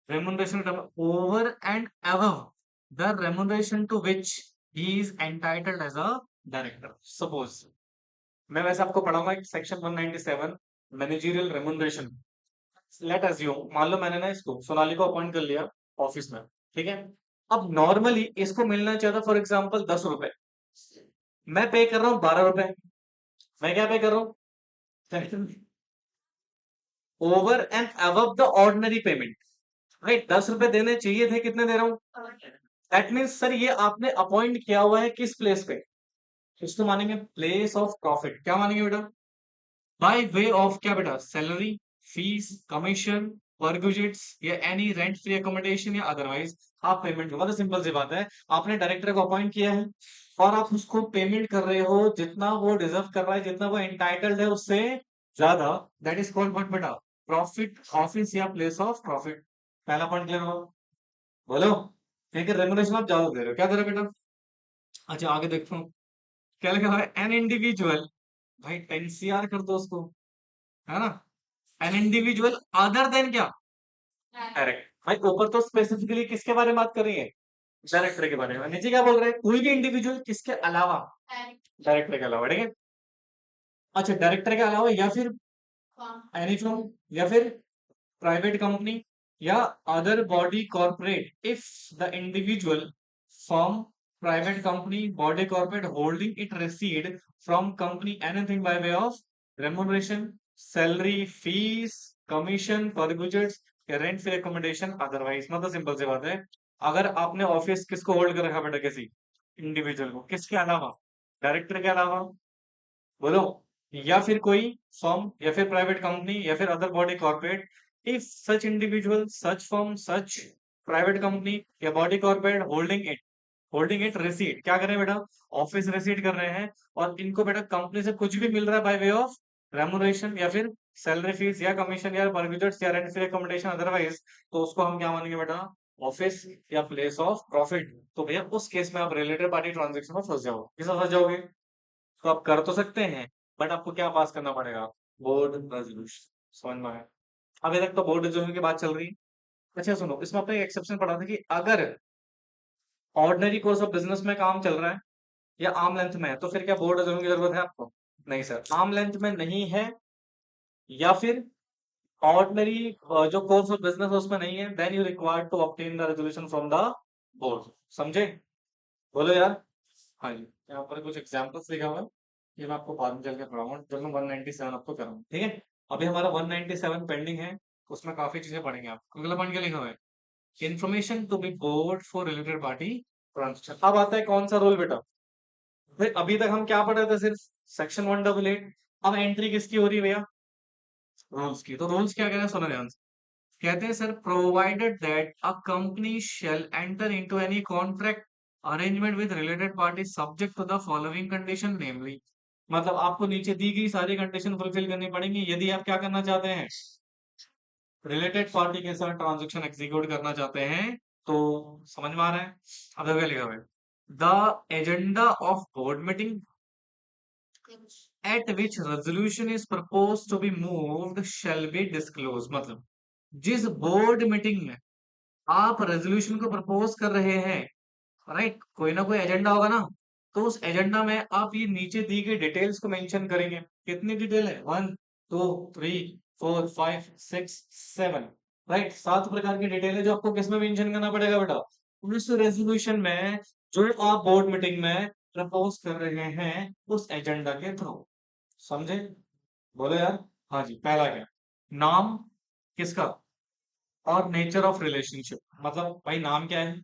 Remuneration term, over and above the remuneration to which he is entitled as a director. Suppose मैं वैसे आपको पढ़ाऊंगा एक section 197 managerial remuneration. Let assume, मान लो मैंने ना इसको सोनाली को अपॉइंट कर लिया ऑफिस में, ठीक है। अब नॉर्मली इसको मिलना चाहिए था फॉर एग्जांपल 10 रुपए, मैं पे कर रहा हूँ 12 रुपए। मैं क्या पे कर रहा हूँ? Over and above the ordinary payment. भाई 10 रुपए देने चाहिए थे, कितने दे रहा हूँ? दैट मीन्स सर ये आपने अपॉइंट किया हुआ है किस प्लेस पे, इसको मानेंगे प्लेस ऑफ प्रॉफिट। क्या मानेंगे बेटा? बाय वे ऑफ क्या बेटा? सैलरी, फीस, कमीशन, परक्विजिट्स या एनी रेंट फ्री अकोमोडेशन या अदरवाइज आप पेमेंट। मतलब सिंपल सी बात है, आपने डायरेक्टर को अपॉइंट किया है और आप उसको पेमेंट कर रहे हो जितना वो डिजर्व कर रहा है, जितना वो एंटाइटल्ड है उससे ज्यादा। दैट इज कॉल्ड व्हाट बेटा? प्रॉफिट ऑफिस या प्लेस ऑफ प्रॉफिट। पहला पॉइंट क्लियर हो? बोलो। ठीक है, रेमुनरेशन आप ज्यादा दे रहे हो, क्या दे रहे हो बेटा? अच्छा आगे देखो, क्या लिखा हुआ है? एन इंडिविजुअल, भाई एनसीआर कर दो उसको, है ना? एन इंडिविजुअल अदर देन क्या? डायरेक्ट। भाई ऊपर तो स्पेसिफिकली किसके बारे में बात कर रही है? डायरेक्टर के बारे में। नीचे क्या बोल रहे हैं? कोई भी इंडिविजुअल किसके अलावा? डायरेक्टर के अलावा, ठीक है। अच्छा डायरेक्टर के अलावा या फिर एनी फ्रॉम, या फिर प्राइवेट कंपनी या other body corporate if the individual firm, private company, body corporate holding it received from company anything by way of remuneration, salary, fees, commission, perquisites या रेंट फ्री अकोमोडेशन अदरवाइज। मतलब simple सी बात है, अगर आपने office किसको hold कर रखा बेटा? किसी इंडिविजुअल को, किसके अलावा? डायरेक्टर के अलावा, बोलो। या फिर कोई फर्म या फिर प्राइवेट कंपनी या फिर other body corporate if such individual, such firm, such private company या body corporate holding it receipt, क्या कर रहे हैं बेटा? ऑफिस रिसीट कर रहे हैं और इनको बेटा कंपनी से कुछ भी मिल रहा है बाय वे ऑफ रेमुनरेशन या फिर सैलरी, फीस या कमीशन या परक्विजिट्स या रेंट फ्री अकोमोडेशन अदरवाइज, तो उसको हम क्या मानेंगे बेटा? ऑफिस या प्लेस ऑफ प्रॉफिट। तो भैया उस केस में आप रिलेटेड पार्टी ट्रांजेक्शन में फंस जाओगे। किसमें फंस जाओगे? तो आप कर तो सकते हैं, बट आपको क्या पास करना पड़ेगा? Board resolution. समझ में आया? अभी तक तो बोर्ड रेजोल्यूशन की बात चल रही है। अच्छा सुनो, इसमें आपने एक एक्सेप्शन पढ़ा था कि अगर ऑर्डिनरी कोर्स ऑफ बिजनेस में काम चल रहा है या आर्म लेंथ में है, तो फिर क्या बोर्ड रेजोल्यूशन की जरूरत है आपको? नहीं सर, आर्म लेंथ में नहीं है या फिर ऑर्डिनरी जो कोर्स ऑफ बिजनेस है उसमें नहीं है, then you required to obtain the resolution from the board. समझे? बोलो यार। हाँ जी, यहाँ पर कुछ एग्जाम्पल्स लिखा हुआ है, ये मैं आपको बाद में चल के पढ़ाऊंगा जब मैं 197 आपको कराऊंगा, ठीक है। अभी हमारा 197 पेंडिंग है, उसमें काफी चीजें पढ़ेंगे आप। अगला पॉइंट क्या लिखा हुआ है? Information to be board for related party transaction. अब आता है कौन सा रोल बेटा? भाई अभी तक हम क्या पढ़ रहे थे? सिर्फ सेक्शन 188। अब एंट्री किसकी हो रही है भैया? रूल्स की। तो रूल्स क्या कह रहे हैं, सुनो ध्यान से। कहते हैं sir, provided that a company shall enter into any contract arrangement with related party subject to the following condition namely. मतलब आपको नीचे दी गई सारी कंडीशन फुलफिल करनी पड़ेंगी यदि आप क्या करना चाहते हैं? रिलेटेड पार्टी के साथ ट्रांजेक्शन एग्जीक्यूट करना चाहते हैं। तो समझ में आ रहा है? अब देखो क्या लिखा हुआ है, the agenda of board meeting at which resolution is propose to be moved shall be disclose. मतलब जिस बोर्ड मीटिंग में आप रेजोल्यूशन को प्रपोज कर रहे हैं, राइट, कोई ना कोई एजेंडा होगा ना, तो उस एजेंडा में आप ये नीचे दी गई डिटेल्स को मेंशन करेंगे। कितनी डिटेल है? 1 2 3 4 5 6 7, राइट, 7 प्रकार की डिटेल है जो आपको किसमें मेंशन करना पड़ेगा बेटा? उस रेजोल्यूशन में जो आप बोर्ड मीटिंग में प्रपोज कर रहे हैं उस एजेंडा के थ्रू। समझे? बोलो यार। हाँ जी, पहला क्या? नाम किसका? और नेचर ऑफ रिलेशनशिप, मतलब भाई नाम क्या है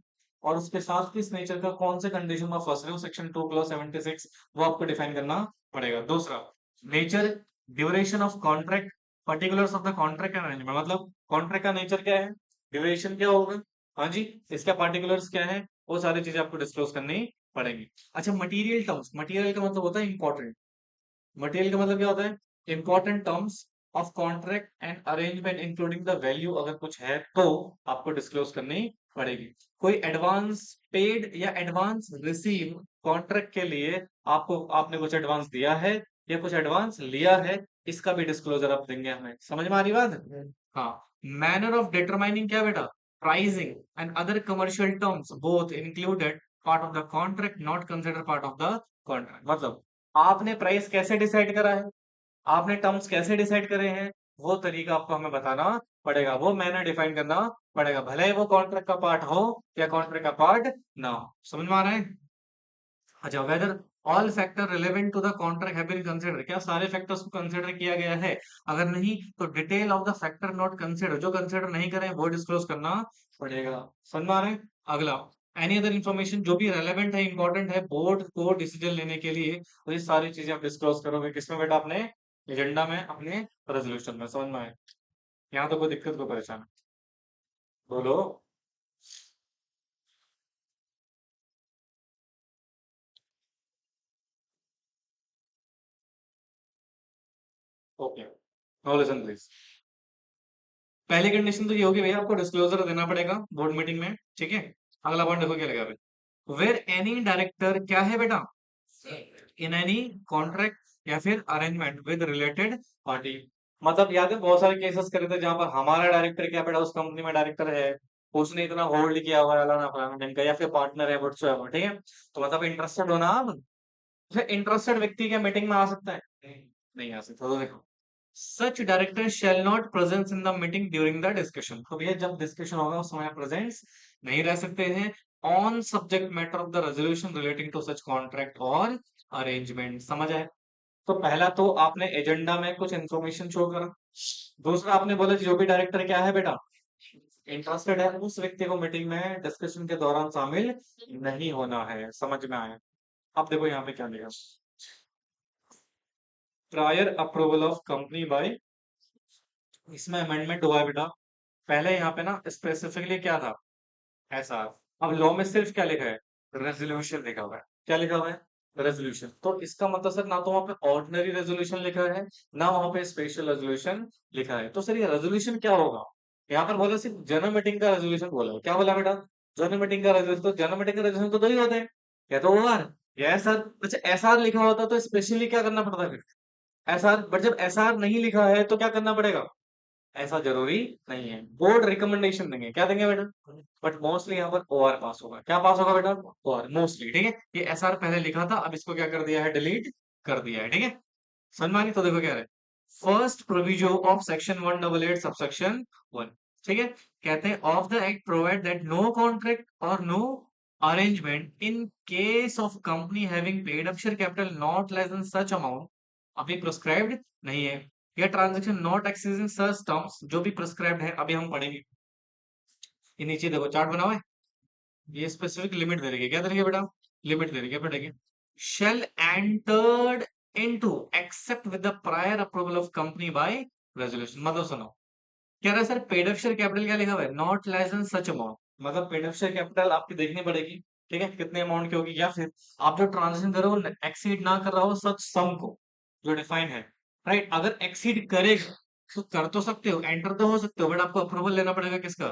और उसके साथ किस नेचर का, कौन से कंडीशन में फंस रहे हो, सेक्शन 2 क्लॉज 76 वो आपको डिफाइन करना पड़ेगा। दूसरा, nature, duration of contract, particulars of the contract and arrangement. मतलब कॉन्ट्रैक्ट का नेचर क्या है, ड्यूरेशन क्या होगा, हाँ जी, इसका पार्टिकुलर्स क्या है, वो सारी चीजें आपको डिस्क्लोज करनी पड़ेंगी। अच्छा मटीरियल टर्म्स, मटीरियल का मतलब होता है इंपॉर्टेंट। मटेरियल का मतलब क्या होता है? Important terms of contract and arrangement including the value, अगर कुछ है तो आपको डिस्क्लोज करनी पड़ेगी। कोई एडवांस पेड या एडवांस रिसीव कॉन्ट्रैक्ट के लिए आपको, आपने कुछ एडवांस दिया है या कुछ एडवांस लिया है, इसका भी डिस्क्लोजर आप देंगे हमें। समझ में आ रही बात? हाँ। मैनर ऑफ डिटरमाइनिंग क्या बेटा? Pricing and other commercial terms both included part of the contract not consider part of the contract. मतलब आपने प्राइस कैसे डिसाइड करा है, आपने टर्म्स कैसे डिसाइड करे हैं, वो तरीका आपको हमें बताना पड़ेगा, वो मैंने डिफाइन करना पड़ेगा, भले ही वो कॉन्ट्रैक्ट का पार्ट हो या कॉन्ट्रैक्ट का पार्ट ना हो। समझ में आ रहा है? अच्छा, whether all factor relevant to the contract have been consider, क्या सारे फैक्टर्स को कंसीडर किया गया है? अगर नहीं तो detail of the factor not consider, जो कंसीडर नहीं करें वो डिस्क्लोज करना पड़ेगा। समझ में आ रहा है? अगला, एनी अदर इन्फॉर्मेशन जो भी रेलेवेंट है, इंपॉर्टेंट है बोर्ड को डिसीजन लेने के लिए, तो ये सारी चीजें आप डिस्क्लोज करोगे किसमें बेटा? अपने एजेंडा में, अपने रेजोल्यूशन में। समझ में आए? यहाँ तो कोई दिक्कत, कोई परेशानी? बोलो। Okay, no listen please. पहली कंडीशन तो ये होगी भैया, आपको डिस्क्लोजर देना पड़ेगा बोर्ड मीटिंग में, ठीक है? अगला पॉइंट देखो क्या लगा, वेर एनी डायरेक्टर क्या है बेटा? इन एनी कॉन्ट्रैक्ट या फिर अरेंजमेंट विद रिलेटेड पार्टी। मतलब याद है बहुत सारे केसेस करे थे जहां पर हमारा डायरेक्टर क्या बेटा, उस कंपनी में डायरेक्टर है, उसने इतना होल्ड किया हुआ है अलाना फलाना ढंग का, या फिर पार्टनर है व्हाटसोएवर, ठीक है? तो मतलब इंटरेस्टेड हो ना आप? इंटरेस्टेड व्यक्ति क्या मीटिंग में आ सकता है? नहीं आ सकता। तो देखो, सच director shall not presence in the meeting during the discussion. तो भैया जब डिस्कशन होगा उस समय प्रेजेंस नहीं रह सकते हैं on subject matter of the resolution relating to such contract और अरेंजमेंट। समझ आए? तो पहला तो आपने एजेंडा में कुछ इन्फॉर्मेशन शो करा। दूसरा आपने बोला कि जो भी डायरेक्टर क्या है बेटा, इंटरेस्टेड है, उस व्यक्ति को मीटिंग में डिस्कशन के दौरान शामिल नहीं होना है। समझ में आया? अब देखो यहाँ पे क्या लिखा, prior approval of company bye, इसमें अमेंडमेंट हुआ है बेटा। पहले यहाँ पे ना स्पेसिफिकली क्या था, ऐसा। अब लॉ में सिर्फ क्या लिखा है? रेजोल्यूशन लिखा हुआ है। क्या लिखा हुआ है? रेजोल्यूशन। तो इसका मतलब सर ना तो वहां पे ऑर्डिनरी रेजोल्यूशन लिखा है, ना वहां पे स्पेशल रेजोल्यूशन लिखा है। तो सर ये रेजोल्यूशन क्या होगा? यहाँ पर बोला सिर्फ जनरल मीटिंग का रेजोल्यूशन बोला है। क्या बोला बेटा? जनरल मीटिंग का रेजोल्यूशन। तो जनरल मीटिंग का रेजोल्यूशन तो दो ही होते हैं, या तो ओआर या एसआर। अच्छा, एसआर लिखा होता तो स्पेशली क्या करना पड़ता फिर? एसआर। बट जब एसआर नहीं लिखा है तो क्या करना पड़ेगा? ऐसा जरूरी नहीं है, बोर्ड रिकमेंडेशन देंगे, क्या देंगे बेटा? बट मोस्टली यहाँ पर ओआर पास होगा। क्या पास होगा बेटा? ओआर मोस्टली, ठीक है? ये एसआर पहले लिखा था, अब इसको क्या कर दिया है? डिलीट कर दिया है, ठीक है? समझ में आ गई? तो देखो क्या है, first proviso of section 188 subsection 1, ठीक है? कहते हैं of the act provide that no contract or no arrangement in case of company having paid up share capital not less than such amount अभी प्रिस्क्राइब्ड नहीं है, या transaction not exceeding such terms जो भी प्रिस्क्राइब्ड है, अभी हम पढ़ेंगे। ये नीचे देखो चार्ट बना हुआ है, ये स्पेसिफिक लिमिट दे रही है। क्या दे रही है बेटा? लिमिट दे रही है। पढ़ेंगे, shall entered into except with the prior approval of company by resolution. मतलब सुनो, कह रहा है sir paid up share capital क्या लिखा हुआ है? Not less than such amount. मतलब पेड अप शेयर कैपिटल आपकी देखनी पड़ेगी, ठीक है? कितने अमाउंट की होगी, या फिर आप जो ट्रांजेक्शन कर रहे हो एक्सीड ना कर रहा हो सच सम को, जो डिफाइन है, राइट? अगर एक्सीड करेगा तो कर तो सकते हो, एंटर तो हो सकते हो, बट आपको अप्रूवल लेना पड़ेगा किसका?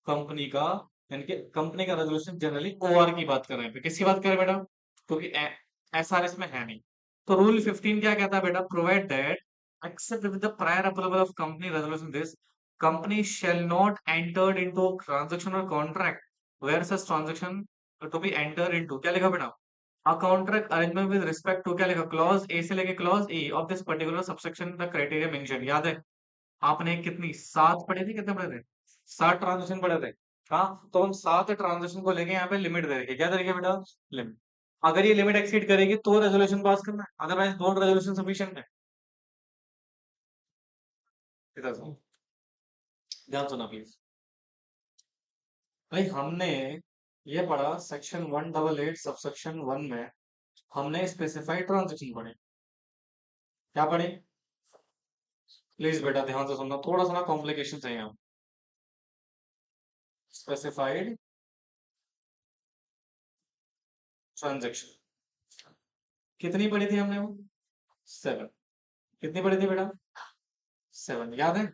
कंपनी का। यानी कि कंपनी का रेजोल्यूशन जनरली ओआर की बात कर रहे हैं, किसकी बात कर रहे हैं बेटा? क्योंकि एसआरएस में है नहीं। तो रूल 15 क्या कहता है बेटा? Provide that except with the prior approval of company resolution this company shall not entered into transaction or contract where such transaction to be enter into. क्या लिखा बेटा? A contract arrangement with respect to, क्या लिखा? Clause A से लेके clause A of this particular subsection the criteria mention. याद है? आपने कितनी, 7 पढ़े थे? कितने पढ़े थे? 7 ट्रांजेक्शन पढ़े थे। हाँ, तो हम 7 ट्रांजेक्शन को लेके यहाँ पे लिमिट दे रखे। क्या दे रखे बेटा? लिमिट। अगर ये लिमिट एक्सीड करेगी तो रेजोल्यूशन पास करना है, अदरवाइज नॉन रेजोल्यूशन सफिशिएंट है। इधर सुनो, ध्यान सुना प्लीज। भाई हमने ये पढ़ा सेक्शन 188 सबसेक्शन 1 में, हमने स्पेसिफाइड ट्रांजेक्शन पढ़े। क्या पढ़े? प्लीज बेटा ध्यान से सुनना, थोड़ा सा ना कॉम्प्लिकेशन है यहाँ। स्पेसिफाइड ट्रांजेक्शन कितनी पढ़ी थी हमने वो? 7। कितनी पढ़ी थी बेटा? 7। याद है?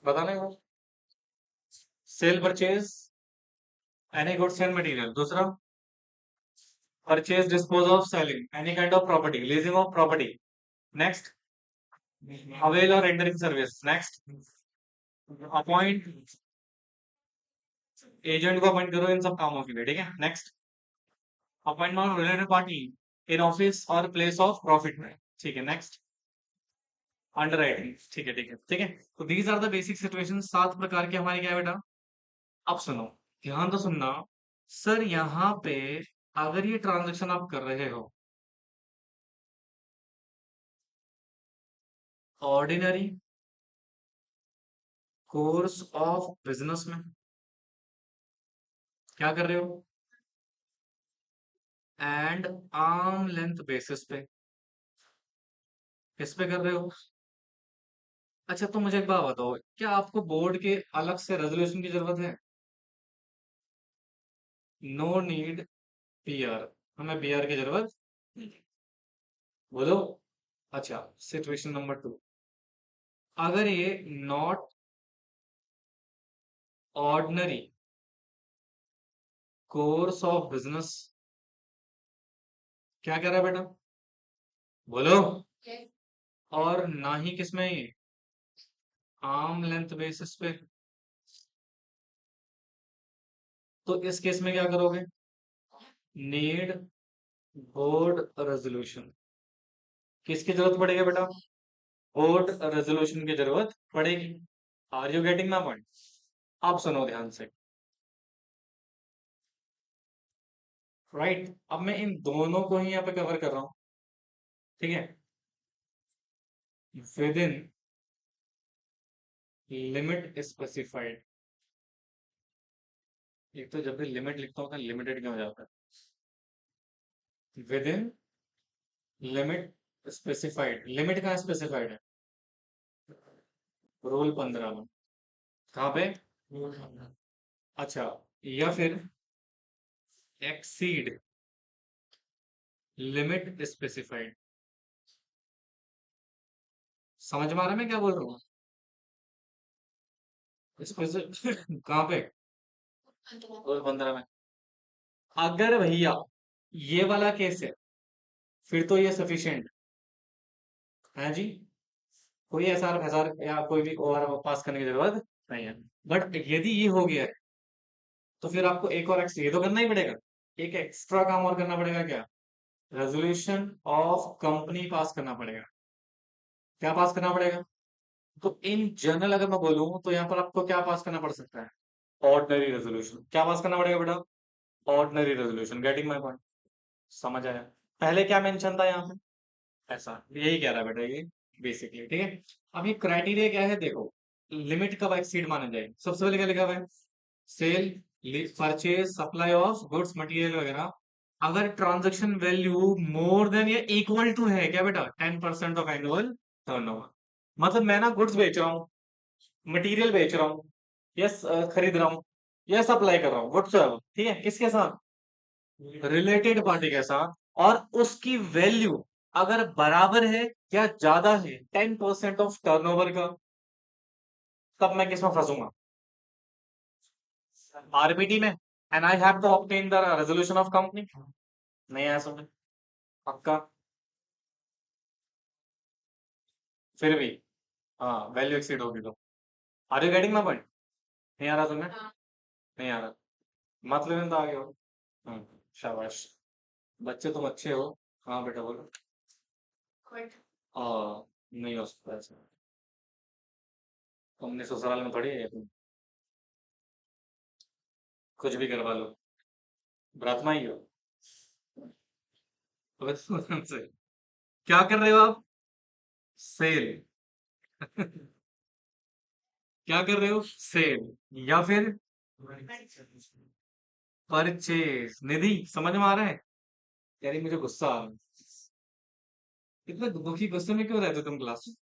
बताने को, sale purchase any goods and material. दूसरा, purchase dispose of selling any kind of property, leasing of property. Next, avail or rendering service. Next, appoint agent को अपॉइंट करो इन सब कामों के लिए, ठीक है? Next, appointment related party in office or place of profit में, ठीक है? नेक्स्ट, अंडर राइटिंग, ठीक है, ठीक है, ठीक है। तो these are the basic situation, 7 प्रकार के हमारे क्या है बेटा? अब सुनो, ध्यान तो सुनना। सर यहाँ पे अगर ये ट्रांजेक्शन आप कर रहे हो ऑर्डिनरी कोर्स ऑफ बिजनेस में, क्या कर रहे हो? एंड आर्म लेंथ बेसिस पे। किस पे कर रहे हो? अच्छा, तो मुझे एक बात बताओ, क्या आपको बोर्ड के अलग से रेजोल्यूशन की जरूरत है? नो नीड पीआर, हमें पीआर की जरूरत नहीं। बोलो। अच्छा, सिचुएशन नंबर 2, अगर ये not ordinary course of business, क्या कह रहा है बेटा? बोलो। और ना ही किसमें, आर्म लेंथ बेसिस पे, तो इस केस में क्या करोगे? Need board resolution. किसकी जरूरत पड़ेगी बेटा? बोर्ड रेजोल्यूशन की जरूरत पड़ेगी। Are you getting my point? आप सुनो ध्यान से। राइट, अब मैं इन दोनों को ही यहाँ पे कवर कर रहा हूँ। ठीक है, विद इन लिमिट स्पेसिफाइड। एक तो जब भी लिमिट लिखता हूँ तो लिमिटेड क्यों हो जाता है? With in limit specified, limit कहाँ स्पेसिफाइड है? रूल 15 में। कहाँ पे? अच्छा, या फिर एक्सीड लिमिट स्पेसिफाइड। समझ में आ रहा है मैं क्या बोल रहा हूँ? कहाँ पे? रूल 15 में। अगर भैया ये वाला केस है, फिर तो ये सफिशिएंट है जी। कोई ऐसा हजार या कोई भी ओवर पास करने की जरूरत नहीं है। बट यदि ये हो गया है, तो फिर आपको एक और एक्स्ट्रा ये तो करना ही पड़ेगा। एक एक्स्ट्रा काम और करना पड़ेगा, क्या? रेजोल्यूशन ऑफ कंपनी पास करना पड़ेगा। क्या पास करना पड़ेगा? तो इन जनरल अगर मैं बोलूं तो यहाँ पर आपको क्या पास करना पड़ सकता है? Ordinary resolution. क्या पास करना पड़ेगा बेटा? Ordinary resolution. Getting my point? समझ आया? पहले क्या मेंशन था यहाँ पे? ऐसा यही कह रहा है बेटा ये, बेसिकली। ठीक है, अब ये क्राइटेरिया क्या है देखो, लिमिट कब एक्सीड माना जाए? सबसे पहले क्या लिखा हुआ है? Sale, purchase, supply of goods material वगैरह, अगर ट्रांजैक्शन वैल्यू मोर देन या इक्वल टू है, क्या बेटा? 10% ऑफ एनुअल टर्नओवर। मतलब मैं ना गुड्स बेच रहा हूँ, मटेरियल बेच रहा हूँ, यस, खरीद रहा हूँ, या सप्लाई कर रहा हूँ, गुड्स। ठीक है, किसके साथ? रिलेटेड पार्टी के साथ। और उसकी वैल्यू अगर बराबर है या ज्यादा है 10% ऑफ टर्नओवर का, तब मैं किसमें फंसूंगा? आरबीटी में। And I have to obtain the resolution of company. नहीं आया समझ? पक्का? फिर भी हाँ, वैल्यू एक्सीड होगी तो। Are you getting my point? नहीं आ रहा तुम्हें? नहीं आ रहा? मतलब तो आ गया हो। शाबाश, बच्चे तुम अच्छे हो। हाँ बेटा बोलो। हाँ, नहीं हो सकता ऐसा। तुमने ससुराल में थोड़ी है तुम कुछ भी करवा लो। ब्राह्मण ही हो। तो बस से क्या कर रहे हो आप? सेल। क्या कर रहे हो? सेल, या फिर परचेज। निधि, समझ में आ रहा है? यार ये मुझे गुस्सा आ रहा है। इतना दुखी गुस्से में क्यों रहते हो तुम क्लास में?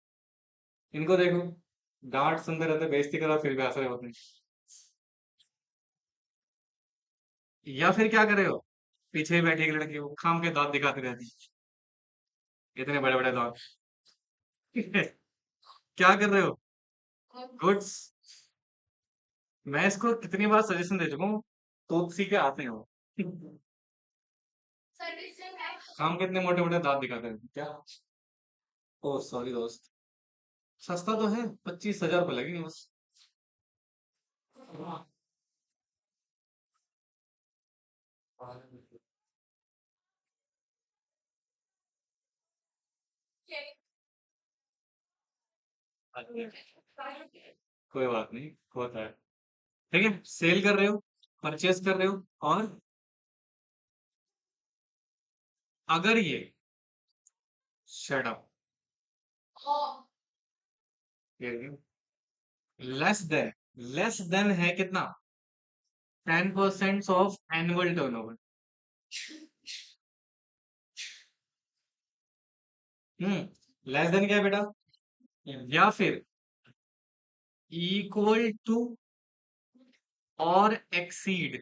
इनको देखो, डांट सुनते रहते, बेइज्जती करा, फिर भी हंस रहे होते हैं। या फिर क्या कर रहे हो? पीछे ही बैठी एक लड़की, वो खाम के दांत दिखाती रहती, इतने बड़े बड़े दांत। क्या कर रहे हो? गुड्स। मैं इसको कितनी बार सजेशन दे चुका हूँ, तो सीख के आते हो। हम कितने मोटे मोटे दांत दिखाते हैं क्या? ओ सॉरी दोस्त, सस्ता तो है, 25,000 रुपये लगेंगे बस। कोई बात नहीं, होता है। ठीक है, सेल कर रहे हो, परचेज कर रहे हो, और अगर ये शट अप, लेस देन है कितना? 10% of annual turnover. Less than क्या है बेटा, या फिर इक्वल टू और exceed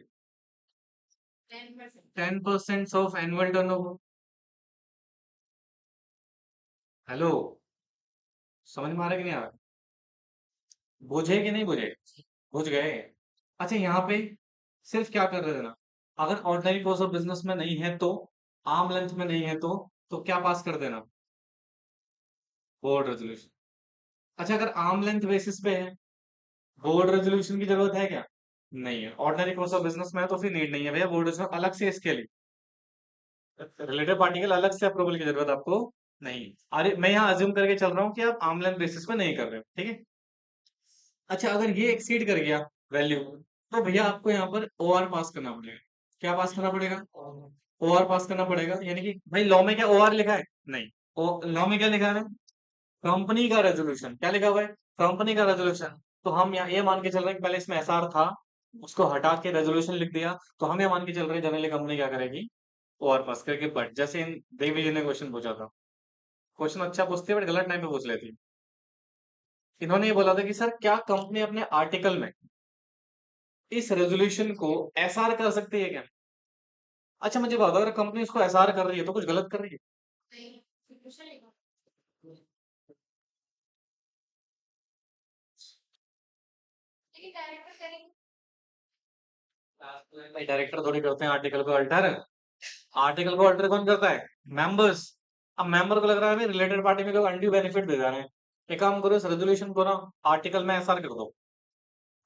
10% of annual turnover. Hello, समझ में आ रहा है कि नहीं आ रहा? बुझे कि नहीं बुझे? बुझ गए। अच्छा, यहाँ पे सिर्फ क्या कर रहे थे ना, अगर ऑर्डिनरी कोर्स ऑफ बिजनेस में नहीं है तो, आर्म लेंथ में नहीं है तो क्या पास कर देना, बोर्ड रेजोल्यूशन। अच्छा, अगर आर्म लेंथ बेसिस पे है, बोर्ड रेजोल्यूशन की जरूरत है क्या? नहीं है। ऑर्डिनरी कोर्स ऑफ बिजनेस में है तो फिर नीड नहीं है भैया बोर्ड रेजोल्यूशन अलग से इसके लिए, रिलेटेड पार्टी के लिए अलग से अप्रूवल की जरूरत आपको नहीं। अरे मैं यहाँ अज्यूम करके चल रहा हूँ कि आप आर्म लेंथ बेसिस पे नहीं कर रहे हो, ठीक है। अच्छा, अगर ये एक्सीड कर गया वैल्यू, तो भैया आपको यहाँ पर ओआर पास करना पड़ेगा। क्या पास करना पड़ेगा? ओआर पास करना पड़ेगा, यानी कि भाई लॉ में क्या ओआर लिखा है? नहीं। लॉ में क्या लिखा है? कंपनी का रेजोल्यूशन। क्या लिखा हुआ है? कंपनी का रेजोल्यूशन। तो हम यहाँ ये मान के चल रहे हैं कि पहले इसमें एसआर था, उसको हटा के रेजोल्यूशन लिख दिया, तो हम ये मान के चल रहे हैं जनरली कंपनी क्या करेगी, ओआर पास करके। बट जैसे इन देवी जी ने क्वेश्चन पूछा था, क्वेश्चन अच्छा पूछती है बट गलत टाइम पे पूछ लेती है। इन्होंने ये बोला था कि सर क्या कंपनी अपने आर्टिकल में इस रेजोल्यूशन को एसआर कर सकती है क्या? अच्छा मुझे बताओ, अगर कंपनी इसको एसआर कर रही है तो कुछ गलत कर रही है? भाई डायरेक्टर थोड़ी करते हैं आर्टिकल को अल्टर। आर्टिकल को अल्टर कौन करता है? मेंबर्स। अब मेंबर को लग रहा है रिलेटेड पार्टी में लोग अनड्यू बेनिफिट दे जा रहे हैं, एक काम करो इस रेजोल्यूशन को ना आर्टिकल में एसआर कर दो।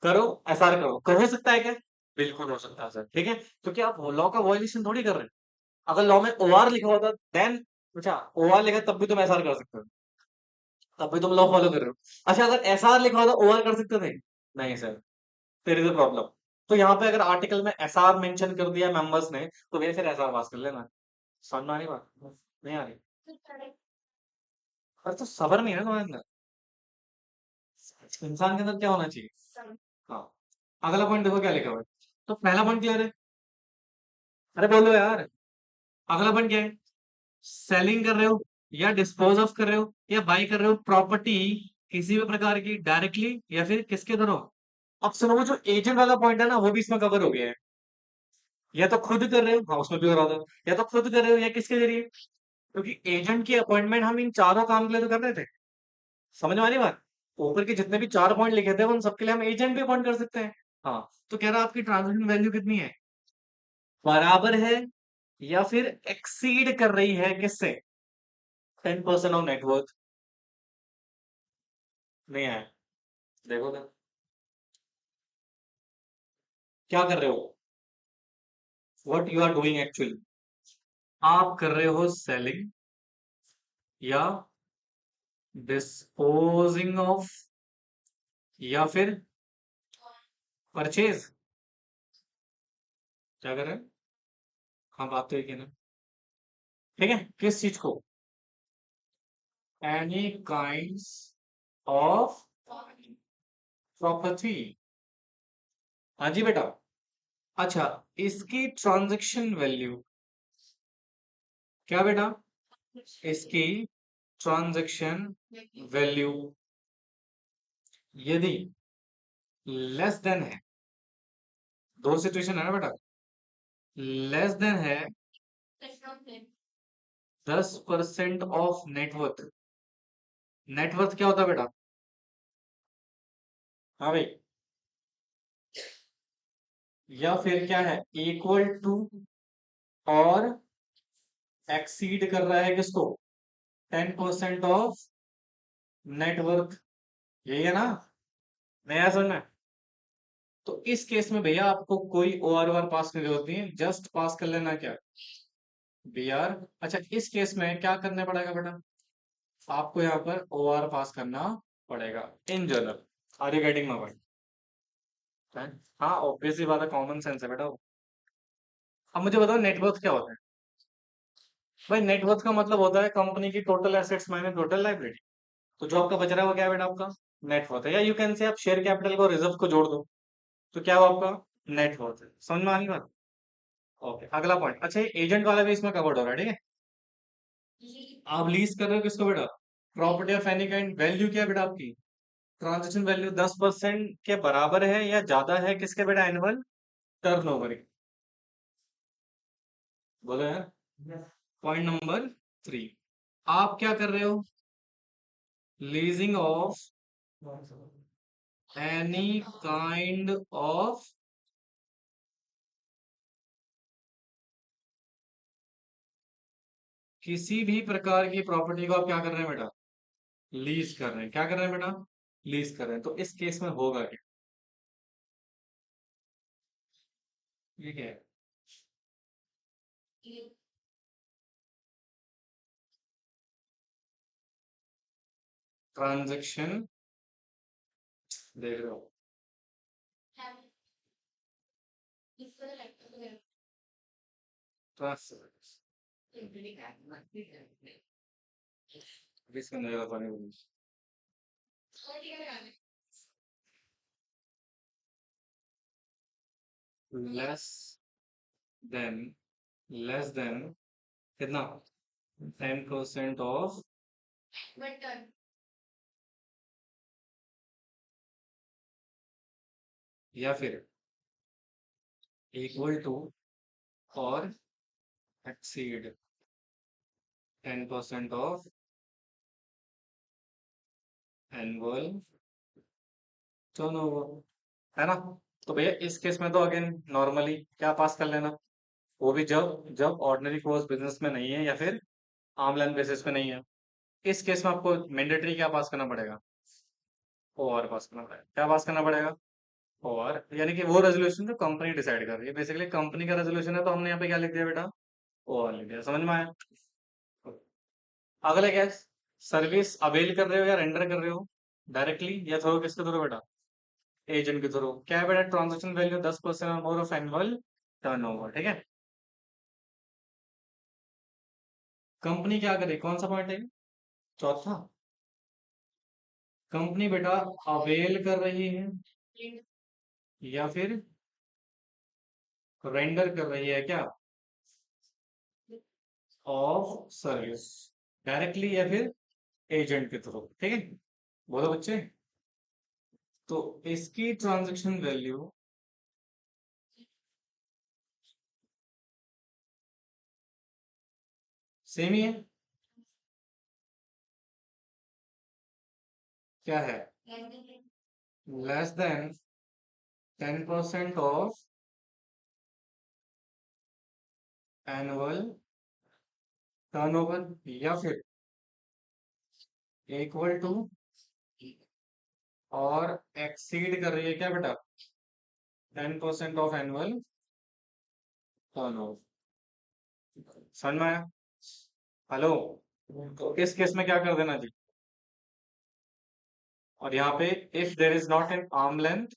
करो, एसआर करो। हो सकता है क्या? बिल्कुल हो सकता है सर, ठीक है। क्योंकि आप लॉ का वॉयलेशन थोड़ी कर रहे हैं। अगर लॉ में ओआर लिखा होता देन, अच्छा ओआर लिखा तब भी तुम एसआर कर सकते हो, तब भी तुम लॉ फॉलो कर रहे हो। अच्छा, अगर एसआर लिखा होता ओआर कर सकते थे? नहीं sir, there is a problem. तो यहाँ पे अगर आर्टिकल में एसआर मेंशन कर दिया मेंबर्स ने, तो भैया फिर एसआर पास कर लेना। समझ में आ रही बात? नहीं आ रही? पर तो सबर नहीं है ना तुम्हारे अंदर। इंसान के अंदर क्या होना चाहिए? हाँ। अगला पॉइंट देखो क्या लिखा हुआ है। तो पहला पॉइंट क्लियर है? अरे बोलो यार। अगला पॉइंट क्या है? सेलिंग कर रहे हो या डिस्पोज ऑफ कर रहे हो या बाई कर रहे हो प्रॉपर्टी किसी भी प्रकार की, डायरेक्टली या फिर किसके थ्रू? अब सुनो, वो जो एजेंट वाला पॉइंट है ना वो भी इसमें कवर हो गया है। या तो खुद कर रहे हो, हाँ उसमें भी करा दो, या तो खुद कर रहे हो या किसके जरिए, क्योंकि एजेंट की अपॉइंटमेंट हम इन चारों काम के लिए तो कर रहे थे। समझ में आ रही बात? ऊपर के जितने भी चार पॉइंट लिखे थे उन सबके लिए हम एजेंट भी अपॉइंट कर सकते हैं। हाँ। तो कह रहा आपकी ट्रांजेक्शन वैल्यू कितनी है, बराबर है या फिर एक्सीड कर रही है किससे? 10% ऑफ नेटवर्थ। नहीं आया? देखो तो, क्या कर रहे हो, what you are doing actually. आप कर रहे हो सेलिंग या डिस्पोजिंग ऑफ या फिर परचेज। क्या कर रहे हैं? हाँ बात तो एक है ना, ठीक है। किस चीज को? Any kind of property. हाँ जी बेटा। अच्छा, इसकी ट्रांजैक्शन वैल्यू क्या बेटा? इसकी ट्रांजैक्शन वैल्यू यदि लेस देन है, दो सिचुएशन है ना बेटा, लेस देन है 10% ऑफ नेटवर्थ। नेटवर्थ क्या होता है बेटा? हाँ भाई। या फिर क्या है, इक्वल टू और एक्सीड कर रहा है किसको? 10% ऑफ नेटवर्थ। यही है ना? नया सुनना। तो इस केस में भैया आपको कोई ओ आर वार पास करनी जरूरत नहीं है, जस्ट पास कर लेना क्या, बी आर। अच्छा, इस केस में क्या करने पड़ेगा बेटा? आपको यहाँ पर ओ आर पास करना पड़ेगा in general. Are you getting my point? हाँ ऑब्वियसली बात है, कॉमन सेंस है बेटा। अब मुझे बताओ नेटवर्थ क्या होता है? भाई नेटवर्थ का मतलब होता है कंपनी की total assets minus total liability. तो जो आपका बच रहा है वो क्या है बेटा? आपका नेटवर्थ है। या यू कैन से आप शेयर कैपिटल को रिजर्व को जोड़ दो, तो क्या हुआ आपका? नेटवर्थ है। समझ में आ रही बात? ओके, अगला पॉइंट। अच्छा, ये एजेंट वाला भी इसमें कवर्ड हो रहा है, ठीक है। आप लीज कर रहे हो किसको बेटा? Property of any kind. Value क्या है बेटा आपकी? ट्रांजेक्शन वैल्यू 10% के बराबर है या ज्यादा है किसके बेटा? एनुअल टर्नओवर की। बोलो यार। पॉइंट नंबर 3, आप क्या कर रहे हो? Leasing of any kind of, किसी भी प्रकार की प्रॉपर्टी को आप क्या कर रहे हैं बेटा? लीज कर रहे हैं। क्या कर रहे हैं बेटा? लीज कर रहे हैं। तो इस केस में होगा क्या? ये क्या है? ट्रांजेक्शन, देख रहे हो? ट्रांस इसके अंदर ज्यादा पानी लेस देन, लेस देन कितना? 10% ऑफ, या फिर इक्वल टू और एक्सीड 10% ऑफ एनुअल टर्नओवर, है ना? तो भैया इस केस में तो अगेन नॉर्मली क्या पास कर लेना, वो भी जब जब ऑर्डिनरी कोर्स बिजनेस में नहीं है या फिर आर्म लेंथ बेसिस पे नहीं है। इस केस में आपको मैंडेटरी क्या पास करना पड़ेगा? ओआर पास करना पड़ेगा। क्या पास करना पड़ेगा? ओआर, यानी कि वो रेजोल्यूशन जो कंपनी डिसाइड कर रही है। बेसिकली कंपनी का रेजोल्यूशन है, तो हमने यहाँ पे क्या लिख दिया बेटा? ओआर लिख दिया। समझ में आया? अगला क्या है? सर्विस अवेल कर रहे हो या रेंडर कर रहे हो? डायरेक्टली या थ्रू, किसके थ्रू बेटा? एजेंट के थ्रू। क्या है बेटा? ट्रांजेक्शन वैल्यू 10% और मोर ऑफ एनुअल टर्नओवर। ठीक है। कंपनी क्या करे? कौन सा पॉइंट है? चौथा। कंपनी बेटा अवेल कर रही है या फिर रेंडर कर रही है क्या? ऑफ सर्विस, डायरेक्टली या फिर एजेंट के थ्रू। ठीक है। बोलो बच्चे। तो इसकी ट्रांजैक्शन वैल्यू सेम ही है। क्या है? Less than 10% of annual turnover, या फिर इक्वल टू और एक्सीड कर रही है क्या बेटा? 10% ऑफ एनुअल टर्नओवर। समझ में आया? हेलो। तो इस केस में क्या कर देना जी? और यहाँ पे if there is not an arm length,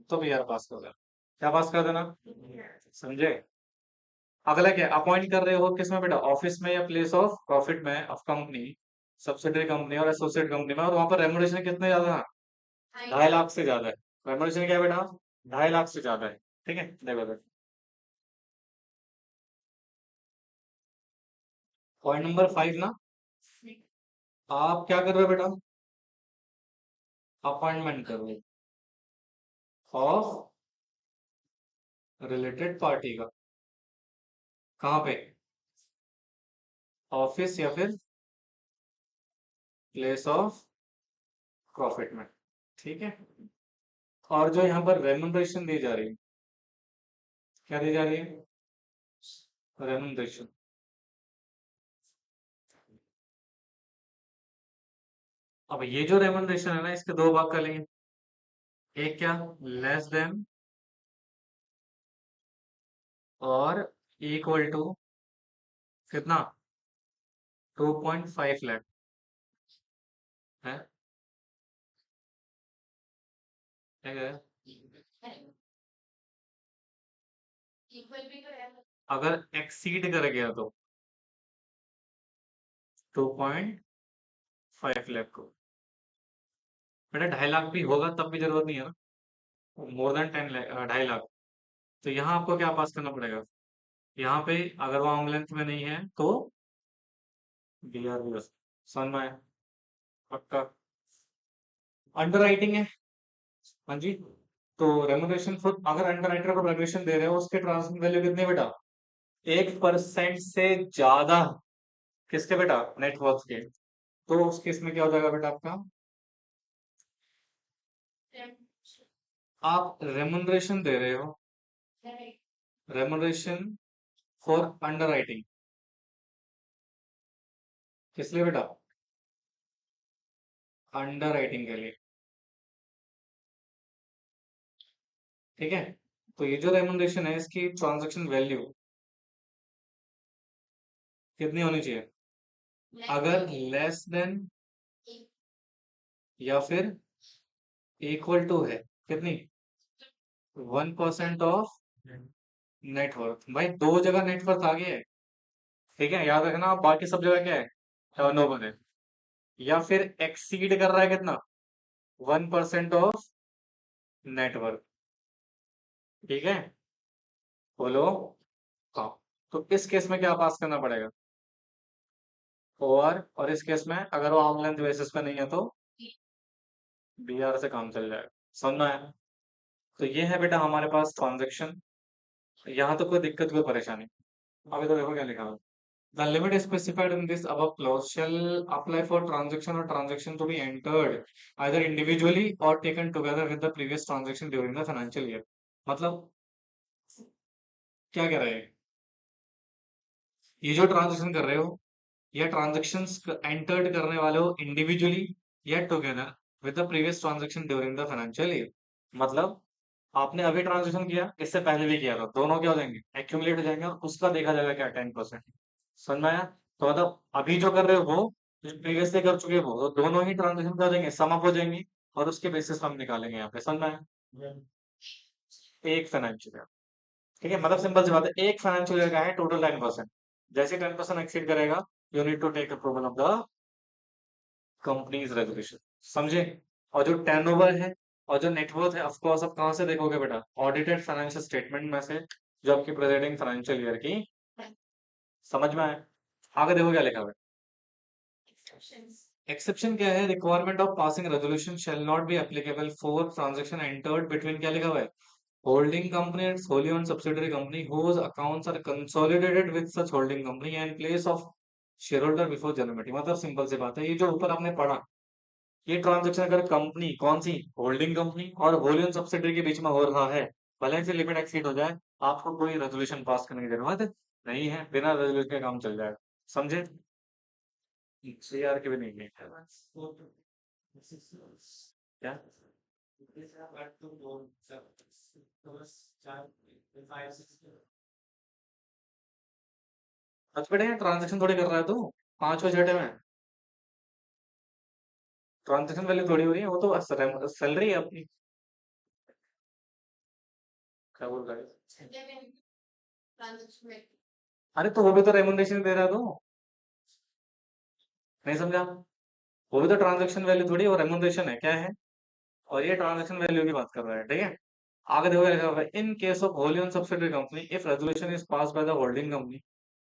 तो भी यार पास कर देना। क्या पास कर देना? समझे? अगला क्या? अपॉइंट कर रहे हो किसमें बेटा? ऑफिस में या प्लेस ऑफ प्रॉफिट में ऑफ कंपनी, सब्सिडरी कंपनी और एसोसिएट कंपनी में, और वहां पर रेमुनेशन कितने ज्यादा है? 2.5 लाख से ज्यादा है। रेमुनेशन क्या है बेटा? 2.5 लाख से ज्यादा है। ठीक है, देखो देखो। पॉइंट नंबर 5 ना, आप क्या कर रहे हो बेटा? अपॉइंटमेंट कर रहे हो ऑफ रिलेटेड पार्टी का। कहाँ पे? ऑफिस या फिर प्लेस ऑफ प्रॉफिट में। ठीक है। और जो यहाँ पर रेमुनरेशन दी जा रही है, क्या दी जा रही है? रेमुनरेशन। अब ये जो रेमुनरेशन है ना, इसके दो भाग कर लेंगे। एक क्या? लेस देन और इक्वल टू कितना? 2.5 लाख है। ठीक है। अगर एक्सीड कर गया तो 2.5 लाख को। बेटा 2.5 लाख भी होगा तब भी जरूरत नहीं है ना, मोर देन 10 लाख, 2.5 लाख। तो यहाँ आपको क्या पास करना पड़ेगा? यहाँ पे अगर वो आर्म लेंथ में नहीं है तो बी आर बी, समझ में आया? पक्का। अंडर राइटिंग है। हाँ जी। तो रेमुनरेशन फॉर, अगर अंडर राइटर को रेमुनरेशन दे रहे हो उसके ट्रांसफर वैल्यू कितनी है बेटा? 1% से ज्यादा। किसके बेटा? नेटवर्थ के। तो उस केस में क्या हो जाएगा बेटा आपका? आप रेमुनरेशन दे रहे हो, रेमुनरेशन फॉर अंडर राइटिंग। किस लिए बेटा? अंडर राइटिंग के लिए। ठीक है। तो ये जो रेमुनरेशन है इसकी ट्रांजैक्शन वैल्यू कितनी होनी चाहिए? अगर लेस देन या फिर इक्वल टू है, कितनी? 1% ऑफ नेटवर्थ। भाई दो जगह नेटवर्थ आ गया है। ठीक है, याद रखना, बाकी सब जगह क्या है? टर्नओवर है। या फिर एक्सीड कर रहा है कितना? 1% ऑफ नेटवर्थ। ठीक है, बोलो। हाँ। तो इस केस में क्या पास करना पड़ेगा? और इस केस में अगर वो आर्म लेंथ बेसिस पे नहीं है तो बी आर से काम चल जाएगा। समझना है? तो ये है बेटा हमारे पास ट्रांजेक्शन। यहाँ तो कोई दिक्कत, कोई परेशानी? अभी तो देखो क्या लिखा है। The limit specified in this above clause shall apply for transaction or transaction to be entered either individually or taken together with the previous transaction during the financial year। मतलब क्या कह रहे हैं? ये जो ट्रांजेक्शन कर रहे हो या ट्रांजेक्शन्स एंटर्ड करने वाले हो इंडिविजुअली या together with the previous transaction during the financial year. मतलब आपने अभी ट्रांजेक्शन किया, इससे पहले भी किया था, दोनों क्या हो जाएंगे? एक्यूमुलेट हो जाएंगे और उसका देखा जाएगा क्या? 10%। समझ में आया? तो मतलब अभी जो कर रहे हो वो, जो प्रीवियसली कर चुके हो वो, तो दोनों ही ट्रांजेक्शन कर देंगे, सम अप हो जाएंगे और उसके बेसिस पे हम निकालेंगे यहाँ पे। समझ में आया? एक फाइनेंशियल ईयर। ठीक है, मतलब सिंपल सी बात है, एक फाइनेंशियल ईयर का है टोटल 10%। जैसे 10% एक्सीड करेगा, you need to take approval of the company's resolution. समझे? और जो टर्नओवर है और जो नेटवर्थ है, ऑफ कोर्स आप कहाँ से देखोगे बेटा? ऑडिटेड फाइनेंशियल स्टेटमेंट में से, जो आपकी प्रेजेंटिंग फाइनेंशियल ईयर की। समझ में आया? आगे देखो क्या लिखा हुआ है। एक्सेप्शन क्या है? Requirement of passing resolution shall not be applicable for transaction entered between, क्या लिखा हुआ है? Holding company and wholly owned subsidiary company whose accounts are consolidated with such holding company and place of shareholder before general meeting। मतलब simple सी बात है, ये जो ऊपर आपने पढ़ा, ये ट्रांजेक्शन अगर कंपनी कौन सी, होल्डिंग कंपनी और होलियन सब्सिडरी के बीच में हो रहा है, भले से लिमिट एक्सीड हो जाए, आपको कोई रेजोल्यूशन पास करने की जरूरत नहीं है, बिना रेजोल्यूशन के काम चल जाएगा। समझे? सीआर के भी नहीं है क्या? सच बेटे ट्रांजेक्शन थोड़ी कर रहा है तू, पांचवे छठे में ट्रांजेक्शन वैल्यू थोड़ी हो रही है, वो तो सैलरी है अपनी। क्या बोल रहा है? अरे तो वो भी तो रेमुनरेशन दे रहा है तू, नहीं समझा? वो भी तो ट्रांजेक्शन वैल्यू थोड़ी, वो रेमुनरेशन है, क्या है? और ये ट्रांजेक्शन वैल्यू की बात कर रहा है। ठीक है, आगे देखो क्या लिखा हुआ है। इन case of Holi own subsidiary company if resolution is pass by the holding company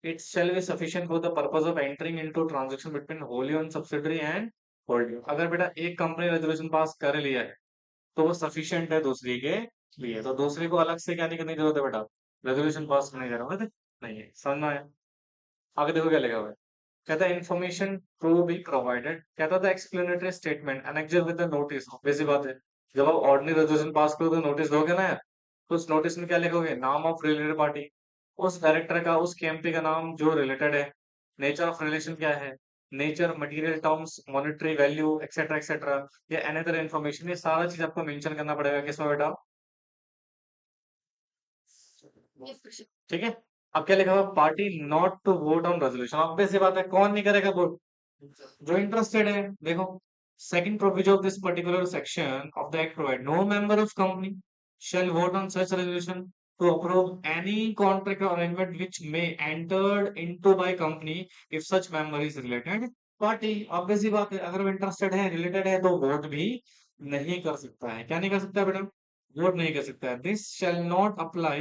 it shall be sufficient for the purpose of entering into transaction between Holi own subsidiary and holding. अगर बेटा एक कंपनी रेजोल्यूशन पास कर लिया है तो वो sufficient है दूसरी के लिए, तो दूसरी को अलग से क्या नहीं करने की जरूरत है बेटा? रेजोल्यूशन पास करने की जरूरत नहीं है। समझ में आया? आगे देखो क्या लिखा हुआ है। कहता है इन्फॉर्मेशन टू बी प्रोवाइडेड, कहता था explanatory statement annexed with the notice. Basic बात है, जब आप ऑर्डिनरी रेजोल्यूशन पास करो तो नोटिस दोगे ना यार, तो उस नोटिस में क्या लिखोगे? नाम ऑफ रिलेटेड पार्टी, उस डायरेक्टर का, उस केएमपी का नाम जो रिलेटेड है, नेचर ऑफ रिलेशन क्या है, nature, material terms, monetary value, etcetera etcetera, या एनी अदर इन्फॉर्मेशन, ये सारा चीज आपको मेंशन करना पड़ेगा किसमें बेटा? ठीक है। अब क्या लिखा हुआ? Party not to vote on resolution. Obvious सी बात है, कौन नहीं करेगा वोट? जो इंटरेस्टेड है। देखो, second provision of this particular section of the act provide no member of company shall vote on such resolution to approve any contract or arrangement which may entered into by company if such member is related party। Obvious सी बात है, अगर वो interested है, related है, तो vote भी नहीं कर सकता है। क्या नहीं कर सकता है बेटा? वोट नहीं कर सकता है। This shall not apply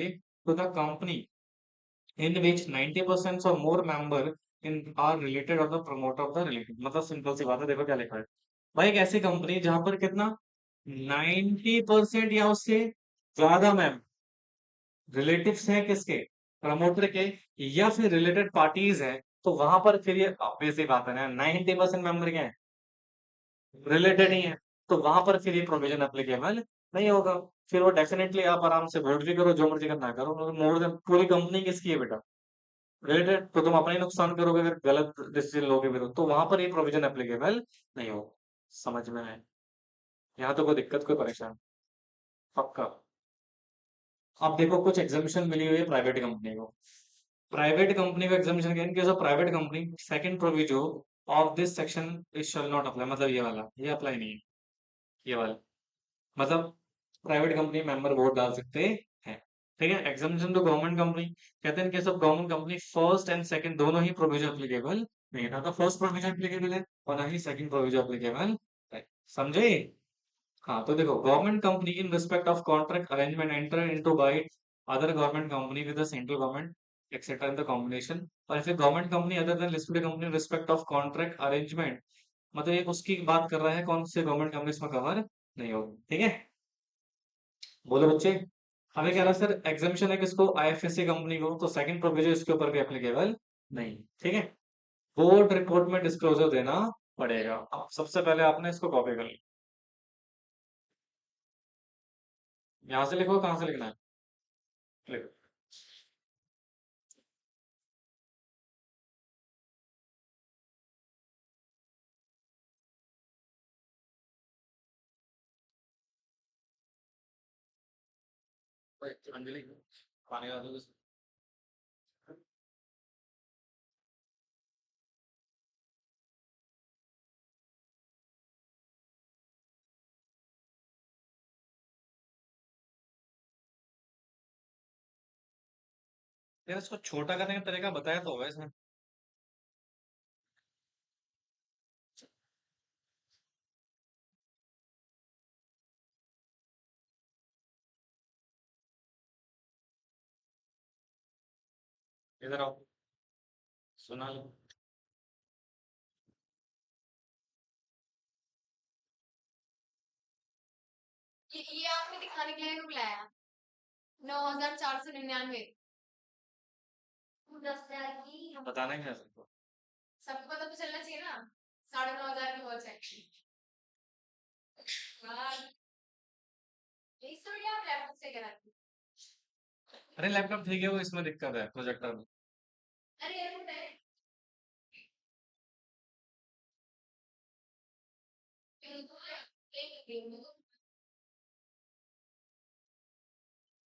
to the company in which 90% or more member in are related of the promoter of the related। मतलब सिंपल सी बात है, देखो क्या लिखा है भाई, एक ऐसी कंपनी जहां पर कितना 90% या उससे ज्यादा मैम रिलेटिव्स हैं किसके, प्रमोटर के, या फिर रिलेटेड पार्टीज है, तो वहां पर फिर ये ऑब्वियस सी बात है ना, 90% मेंबर क्या है, रिलेटेड ही है, तो वहां पर फिर ये प्रोविजन एप्लीकेबल नहीं होगा। फिर वो डेफिनेटली आप आराम से वोट भी करो, जो मर्जी करना करो, मोर देन पूरी कंपनी किसकी है बेटा, रिलेटेड, तो तुम अपना ही नुकसान करोगे अगर गलत डिसीजन लोगे फिर, तो वहां पर ये प्रोविजन एप्लीकेबल नहीं हो। समझ में आए? यहाँ तो कोई दिक्कत कोई परेशान पक्का। अब देखो कुछ एग्जामिशन मिली हुई है प्राइवेट कंपनी को। प्राइवेट कंपनी को exemption in case of private company second proviso of this section is shall not apply, मतलब ये वाला ये अप्लाई नहीं है, ये वाला मतलब प्राइवेट कंपनी मेंबर वोट डाल सकते हैं। ठीक है, एग्जामिशन तो गवर्नमेंट कंपनी कहते हैं इन case of government company first and second दोनों ही प्रोविजन एप्लीकेबल नहीं है, ना तो फर्स्ट प्रोविजन एप्लीकेबल है और ना ही सेकंड प्रोविजन एप्लीकेबल है। समझे? हाँ तो देखो, government company in respect of contract arrangement enter into by other government company with the central government etcetera in the combination, और फिर government company other than listed company respect of contract arrangement, मतलब ये उसकी बात कर रहा है कौन से गवर्नमेंट कंपनी इसमें कवर नहीं होगी। ठीक है, बोलो बच्चे। हमें कह रहा है सर एग्जामिशन है किसको, आईएफएससी कंपनी को, तो सेकंड प्रोविजन इसके ऊपर भी एप्लीकेबल नहीं। ठीक है, बोर्ड रिपोर्ट में डिस्क्लोजर देना पड़ेगा। अब सबसे पहले आपने इसको कॉपी कर लिया, यहां से लिखो, कहां से लिखना है, लिखो। अंजलि पानी ला दो। यार इसको छोटा करने का तरीका बताया तो होगा इसमें। इधर आओ, सुना लो। ये आपने दिखाने के लिए क्यों बुलाया? 9499। दस हजार की बताना क्या सबको, सबको पता तो चलना चाहिए ना, 9500 की वॉच है। हाँ, इससे बढ़िया आप लैपटॉप से कराती। अरे लैपटॉप ठीक है, वो इसमें दिक्कत है प्रोजेक्टर में। अरे एयरपोर्ट है।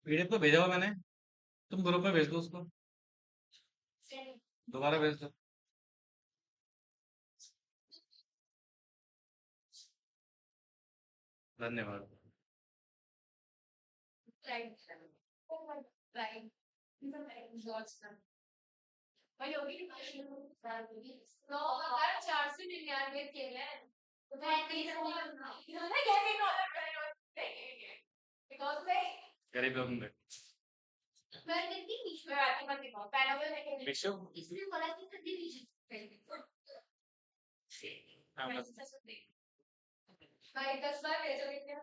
पीडीएफ तो भेजा हुआ मैंने, तुम ग्रुप में भेज दो उसको, दोबारा भेज दो। धन्यवाद। वही होगी 9499 के लिए। गरीब लोग होंगे। विशु हाँ, भाई 10 बार भेजोगे क्या?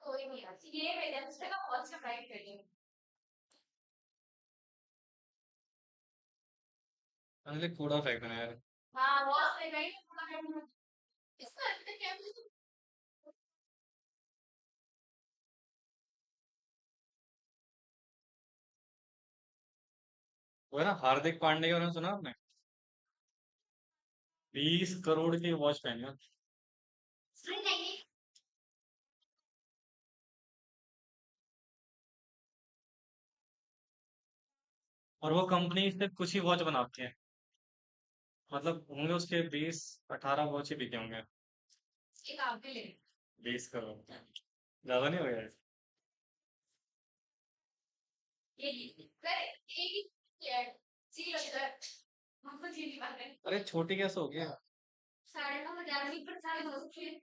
कोई नहीं, ये भेजा दूसरे का बहुत सरप्राइज करेंगे। अगले कूड़ा फेंकना है यार। हाँ बहुत सही भाई, कूड़ा फेंकना। इसका अंदर क्या है? वो है ना हार्दिक पांडे के बारे में सुना आपने, 20 करोड़ की वॉच पहनी है। और वो कंपनी सिर्फ कुछ ही वॉच बनाती है, मतलब होंगे उसके 20-18 वॉच ही बिके होंगे। एक आप भी ले। 20 करोड़ ज्यादा नहीं हो गया? ये सर एक ही है, जी सर, हमको जी नहीं मार रहे। अरे छोटी कैसे हो गया? 9.5 हजार की पर 9.5 हजार।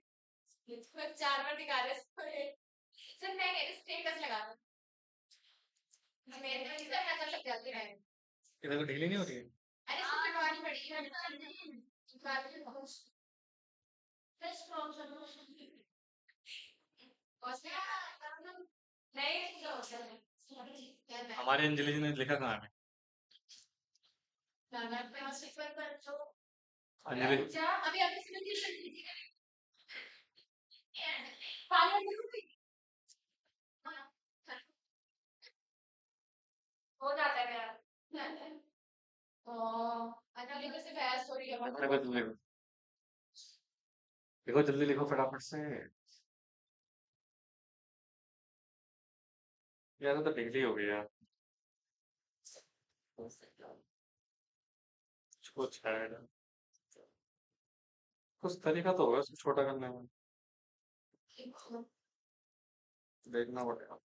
इसको 4 बार निकाले सर मैं कह रही स्टेटस लगा दो मेरे को इधर नजर लग जाती है इधर तो ढीली नहीं होती है। अरे इसको कटवानी पड़ेगी नहीं हमारे अंजलि जी ने लिखा कहाँ है? अंजलि अच्छा अभी अभी पानी हो जाता है मेरा ओ अच्छा लिखो से बहस हो रही है देखो देखो जल्दी लिखो। देखो जल्दी लिखो फटाफट से। यार ये तो ढीली हो गई यार। कुछ है कुछ तरीका तो होगा इसको छोटा करने में। देखना पड़ेगा।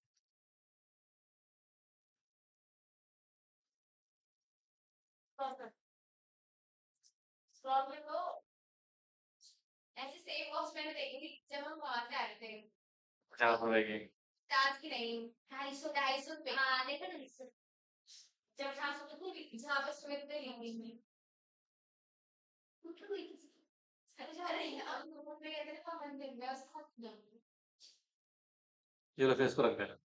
प्रॉब्लम तो ऐसे सेम बॉक्स मैंने देखी थी जब हम वहां से आ रहे थे क्या पड़ेगी? आज की नहीं 250 रुपए हाँ लेकिन जब यहाँ से तो जहाँ पर सुमित ने ली थी अरे यार हम पे कहते थे हम दिन में उसको ये लो फेस को रख देना।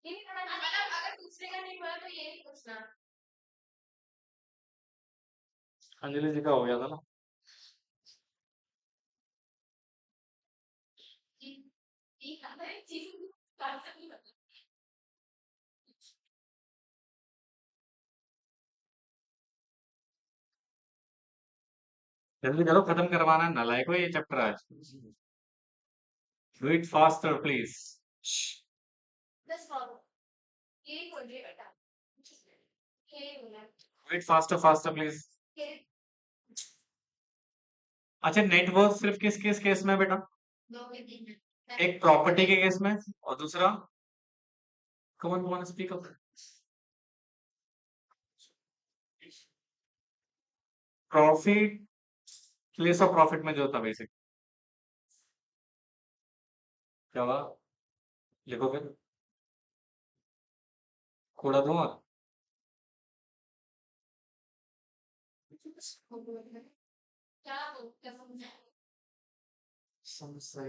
ये नहीं करना मतलब अगर दूसरे का नहीं बोला तो ये नहीं पूछना अंजलि जी का हो गया था ना। ये खाता है चीज काट सकती है जल्दी करो खत्म करवाना है नालायक हो ये चैप्टर आज। Do it faster please. दस फॉलो ये बोल रही है बेटा ये बोला do it faster faster please. ये अच्छा नेटवर्क सिर्फ किस किस केस में बेटा? दो के दिन एक प्रॉपर्टी के केस में और दूसरा कौन कौन speak up. Profit place of profit में जो था बेसिक। क्या हुआ? लिखो फिर। कूड़ा धुआं। क्या बोलते हैं समस्या।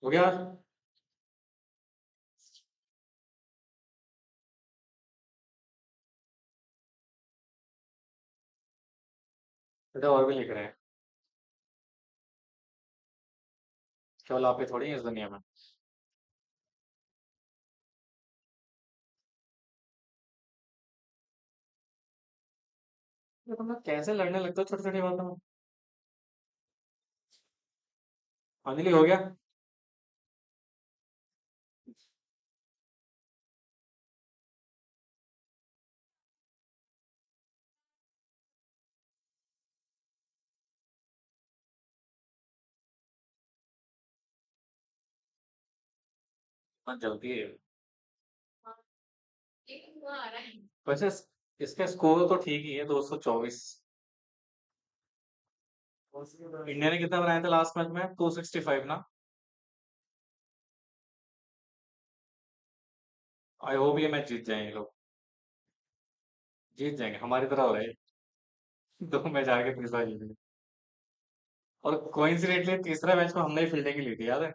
हो गया? बेटा और भी लिख रहे हैं। केवल आप ही थोड़ी हैं इस दुनिया में। ये तुम लोग कैसे लड़ने लगते हो छोटी छोटी बातों में? अंजलि हो गया? बहुत जल्दी है। एक हुआ आ रहा है वैसे इसका स्कोर तो ठीक ही है 224। इंडिया ने कितना बनाया था लास्ट मैच में 265 ना। आई होप ये मैच जीत जाएंगे लोग। जीत जाएंगे हमारी तरह हो रहा है। दो मैच आगे तीसरा जीतेंगे। और कोइंसिडेंटली तीसरा मैच में हमने ही फील्डिंग ली थी याद है?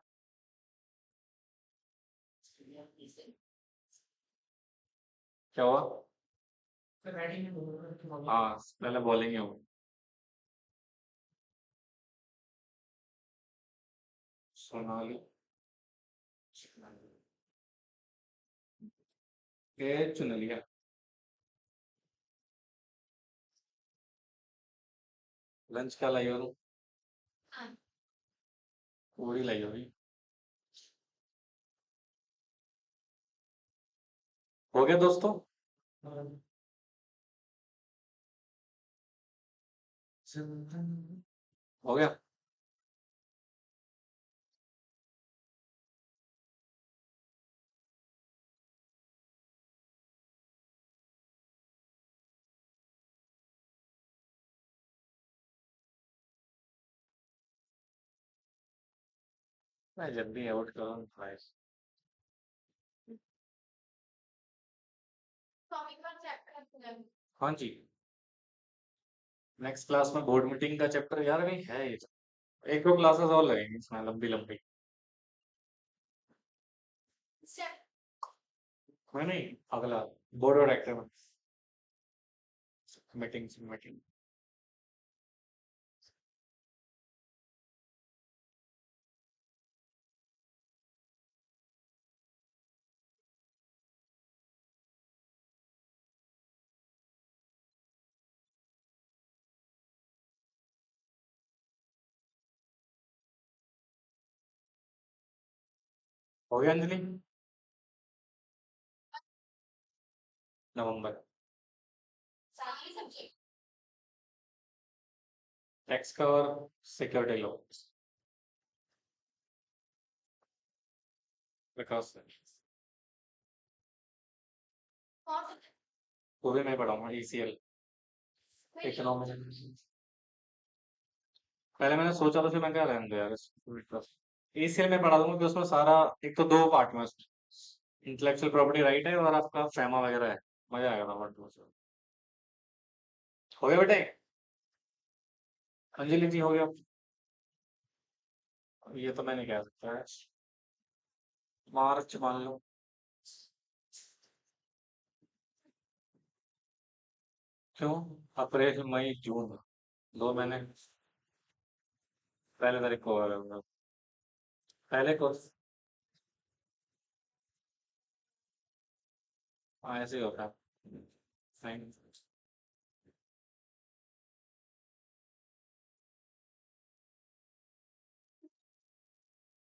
क्या हुआ? हाँ, पहले बॉलिंग है वो। सोनाली। ये चुन लिया। लंच क्या लाई हो तुम? हाँ। पूरी लाई होगी। हो गया दोस्तों? हो गया। मैं जब भी आउट करूँ भाई। टॉपिक पर चैप्टर हाँ जी। नेक्स्ट क्लास में बोर्ड मीटिंग का चैप्टर यार कहीं है ये। एक दो क्लासेस और लगेंगी इसमें लंबी लंबी। मैं नहीं। अगला बोर्ड और एक्टिव मीटिंग मीटिंग। हो गया अंजलि? नवंबर। सारी सब्जेक्ट टैक्स का और सिक्योरिटी लॉ। विकास से। कौन सा वो भी मैं पढ़ाऊंगा ईसीएल। कोई इकोनॉमिक्स। पहले मैंने सोचा था फिर मैं क्या रहने दो यार ईसीएल में पढ़ा दूंगा कि उसमें सारा एक तो दो पार्ट में इंटेलेक्चुअल प्रॉपर्टी राइट है और आपका फैमा वगैरह है। मजा आएगा था पढ़ने में। हो गया बेटे? अंजलि जी हो गया? ये तो मैं नहीं कह सकता है। मार्च मान लो। क्यों? अप्रैल मई जून। 2 महीने। पहले तारीख को होगा। पहले को। हाँ ऐसे ही होता है। फाइन।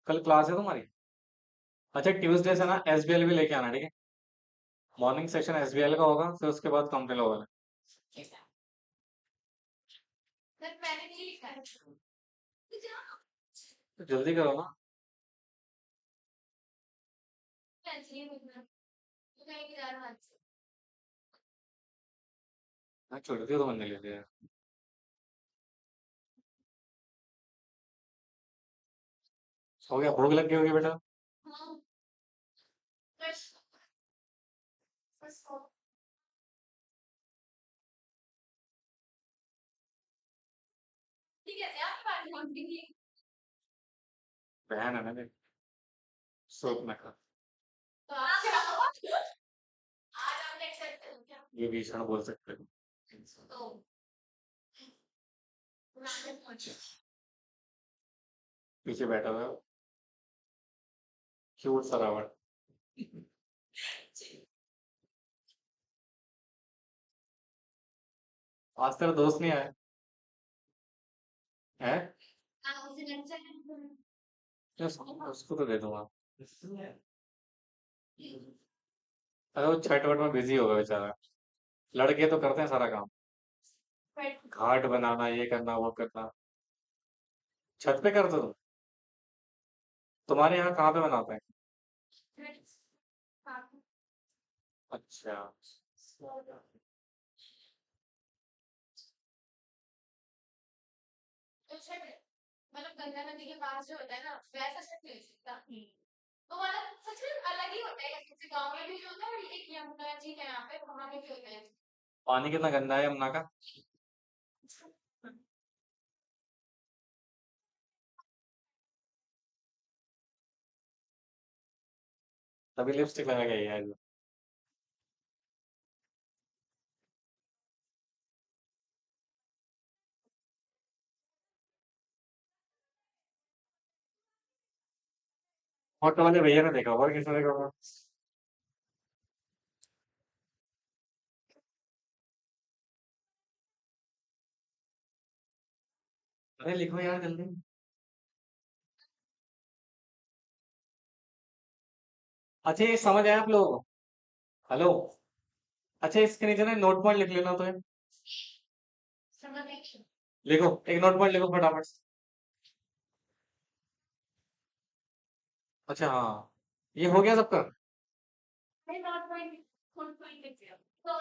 कल क्लास है तुम्हारी? अच्छा ट्यूसडे से ना एसबीएल भी लेके आना ठीक है। मॉर्निंग सेशन एसबीएल का होगा फिर उसके बाद कंप्लीट होगा। सर मैंने नहीं लिखा है तो जल्दी करो ना। टेंशन नहीं लेना तो कहीं नहीं जा रहा हाथ से हाँ छोड़ दिया तो मैंने ले लिया। हो गया भूख लग गई होगी बेटा। हाँ बस बस ठीक है यार बात बोल दी बहन है ना मेरी। सोच में खा। तो आज आप नेक्स्ट करते हो क्या ये भीषण बोल सकते हो। तो मैं पहुंचे पीछे बैठा हुआ है। क्यूट सा रावण। आज तेरा दोस्त नहीं आया है? हाँ उसे लग जाए क्या उसको तो दे दूंगा। अरे वो छठ वट में बिजी होगा बेचारा। लड़के तो करते हैं सारा काम। घाट बनाना ये करना वो करना। छत पे करते हो तुम? तुम्हारे यहाँ कहाँ पे बनाते हैं? अच्छा। मतलब गंगा नदी के पास जो होता है ना वैसा शक्ल नहीं सकता तो मतलब सच में अलग ही होता है जैसे गाँव में भी जो होता है और एक यमुना जी है यहाँ पे वहां पे भी होता है पानी कितना गंदा है यमुना का? तभी लिपस्टिक लगा के आई है। ऑटो वाले भैया ने देखा होगा, और किसने देखा होगा? अरे लिखो यार जल्दी। अच्छा ये समझ आया आप लोगों को? हेलो। अच्छा इसके नीचे ना नोट पॉइंट लिख लेना तो है। समझ नहीं। लिखो, एक नोट पॉइंट लिखो फटाफट से। अच्छा हाँ, ये हो गया सबका। नहीं नॉट पॉइंट, नॉट पॉइंट लिख दिया तो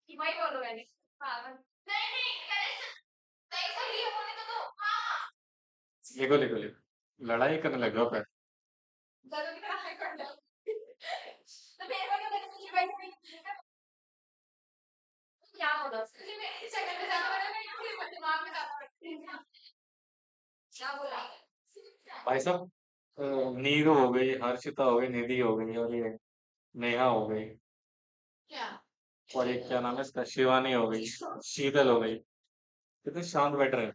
कि वही बोलो मैंने। हाँ नहीं नहीं करेक्ट सही से लिए होने तो दो हाँ लिखो लिखो लिखो, लड़ाई करने लग जाओ फिर। दोनों की तरह है कर दो तो मेरे को क्या मैंने मुझे वैसे नहीं क्या बोलो मुझे मेरी शक्ल में ज्यादा बड़ा नहीं मुझे दिमाग में ज्यादा बड़ा क्या बोला भाई साहब, नीरू हो गई, हर्षिता हो गई, निधि हो गई, और ये नेहा हो गई, क्या और एक क्या नाम है इसका, शिवानी हो गई, शीतल हो गई। कितने शांत बैठ रहे हैं।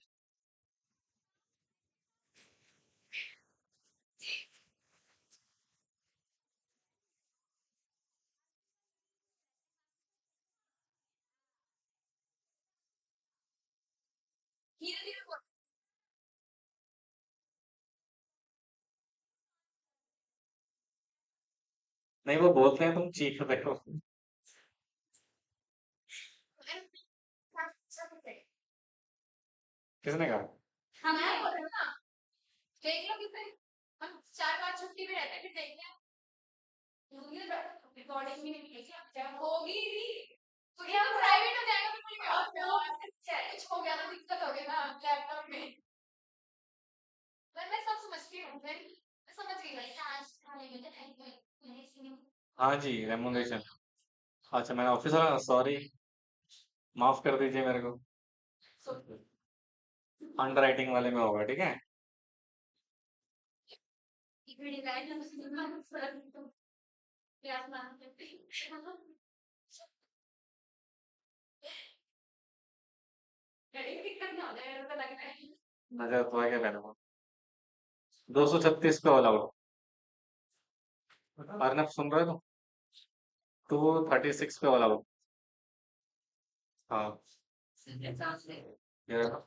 धीरे धीरे बोलो नहीं वो बोलते हैं तुम चीख रहे हो। किसने कहा? हम आए बोल रहे हो ना देख लो कितने हम 4-5 छुट्टी में रहते हैं फिर देखेंगे रिकॉर्डिंग भी नहीं मिलेगी अब क्या होगी भी तो ये प्राइवेट हो जाएगा बिल्कुल कुछ हो गया तो दिक्कत हो गई ना लैपटॉप में मैं सब समझती हूँ मैं समझ गई भाई आज खाने में तो हाँ जी, रेमुनरेशन। अच्छा मैंने ऑफिस वाला, सॉरी, माफ कर दीजिए मेरे को। अंडर राइटिंग वाले में होगा, ठीक है। नजर तो है क्या मेरे को? 236 पे ऑल आउट। अर्नब सुन रहे हो? 236 पे ऑल आउट। हाँ। ये रखो।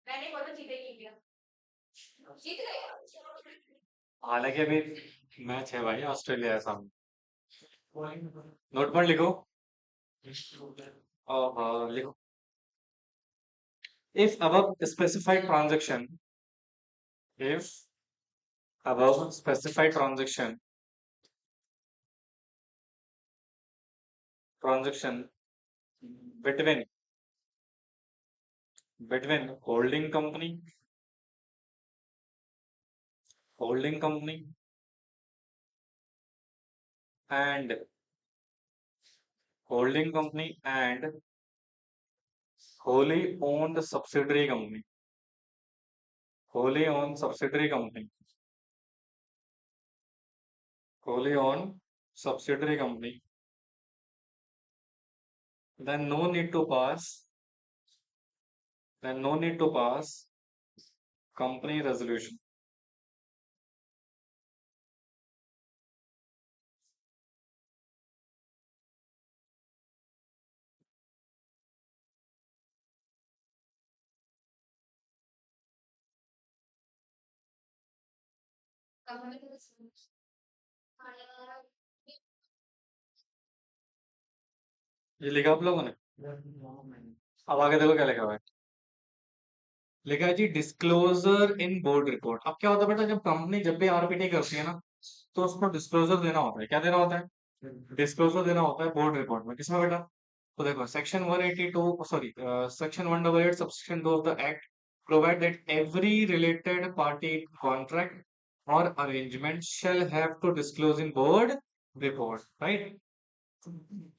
मैंने बोला जीतेगी इंडिया जीत गए हालांकि अभी मैच है भाई, ऑस्ट्रेलिया है सामने। नोट पर लिखो। लिखो, if above specified transaction, if above specified transaction between holding company and holding company and wholly owned subsidiary company, wholly owned subsidiary company, wholly owned subsidiary company, then no need to pass, then no need to pass company resolution. ये लिखा आप लोगों ने? अब आगे देखो क्या लिखा हुआ है। लिखा है जी डिस्क्लोजर इन बोर्ड रिपोर्ट। अब क्या होता है बेटा, जब कंपनी जब भी आरपीटी करती है ना, तो उसको डिस्क्लोजर देना होता है। क्या देना होता है? डिस्क्लोजर देना होता है बोर्ड रिपोर्ट में। किसमें बेटा? तो देखो section 182, sorry, section 188 subsection 2 of the act provide that every related party contract और arrangement shall have to disclose in board report, right?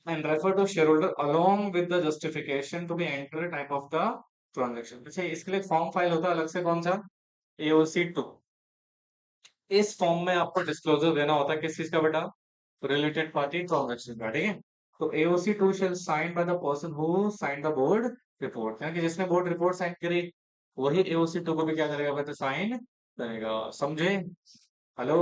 And refer to shareholder along with the justification to be entered type of the transaction। अच्छा इसके लिए form file होता है अलग से, कौन सा? AOC 2। इस फॉर्म में आपको डिस्क्लोजर देना होता है किस चीज का बेटा? रिलेटेड पार्टी ट्रांजैक्शन का, ठीक है। तो AOC to shall sign by the person who sign the board report, यानी कि जिसने बोर्ड रिपोर्ट साइन करी वही एओसी टू को भी क्या करेगा, मतलब साइन करेगा, समझे? Hello.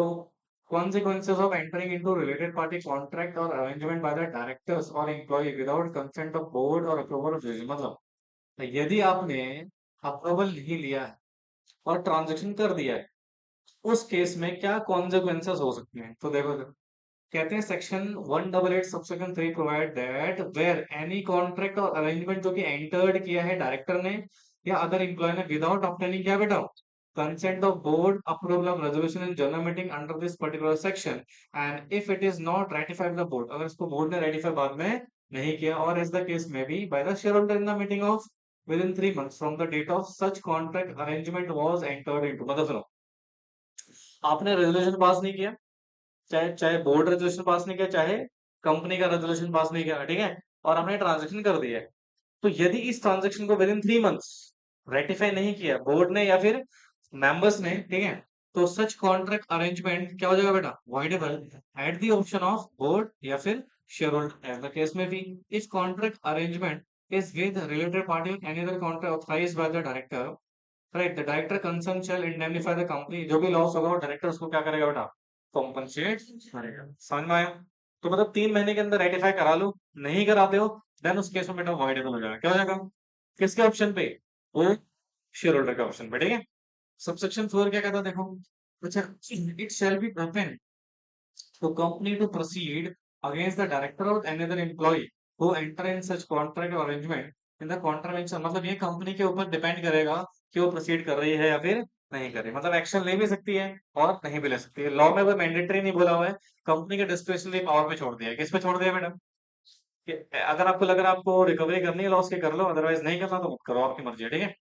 Consequences of entering into related party contract or arrangement by the directors or employee without consent of board or approval of judge, मतलब यदि आपने अप्रूवल नहीं लिया है और ट्रांजेक्शन कर दिया है, उस केस में क्या कॉन्सिक्वेंसेस हो सकते हैं, तो देखो देखो। कहते हैं section 188 subsection 3 provide that where any contract और अरेंजमेंट जो कि एंटर्ड किया है डायरेक्टर ने या अदर एम्प्लॉय ने विदाउट ऑब्टेनिंग, क्या बेटा, consent of board approval of resolution in general meeting under this particular section, and if it is not ratified by the board, अगर इसको बोर्ड ने रेटिफाई बाद में नहीं किया, और as the case may be by the shareholder in the meeting of within 3 months from the date of such contract arrangement was entered into, मतलब सुनो, आपने रेजोल्यूशन पास नहीं किया, चाहे चाहे बोर्ड रेजोल्यूशन पास नहीं किया, चाहे कंपनी का रेजोल्यूशन पास नहीं किया, ठीक है, और हमने ट्रांजेक्शन कर दिया है, तो यदि इस ट्रांजेक्शन को विद इन 3 मंथ्स रेटिफाई नहीं किया बोर्ड ने या फिर मेंबर्स ने, ठीक है, तो सच कॉन्ट्रैक्ट अरेंजमेंट क्या हो जाएगा बेटा, voidable at the option of board या फिर shareholder as the case में भी। If contract arrangement is with related party any other contract authorised by the director, right, the director concern shall indemnify the company, जो भी loss होगा वो director उसको क्या करेगा बेटा, कॉम्पनसेट करेगा। समझ में आया? तो मतलब 3 महीने के अंदर रेटिफाई करा लो, नहीं कराते हो देन उस केस में बेटा वॉइडेबल हो जाएगा, क्या हो जाएगा, किसके ऑप्शन पे, वो शेयर होल्डर के ऑप्शन पे, ठीक है। सबसेक्शन 4 क्या कहता है देखो, अच्छा, it shall be open to company to proceed against the director or any other employee who enter in such contract or arrangement in the contravention, मतलब ये कंपनी के ऊपर डिपेंड करेगा कि वो प्रोसीड कर रही है या फिर नहीं कर रही, मतलब एक्शन ले भी सकती है और नहीं भी ले सकती है। लॉ में वो मैंडेटरी नहीं बोला हुआ है, कंपनी के डिस्क्रिशनरी पावर पे छोड़ दिया है। किस पे छोड़ दिया मैडम, कि अगर आपको लग रहा है आपको रिकवरी करनी है लॉस की कर लो, अदरवाइज नहीं करना तो मत करो, आपकी मर्जी है, ठीक है।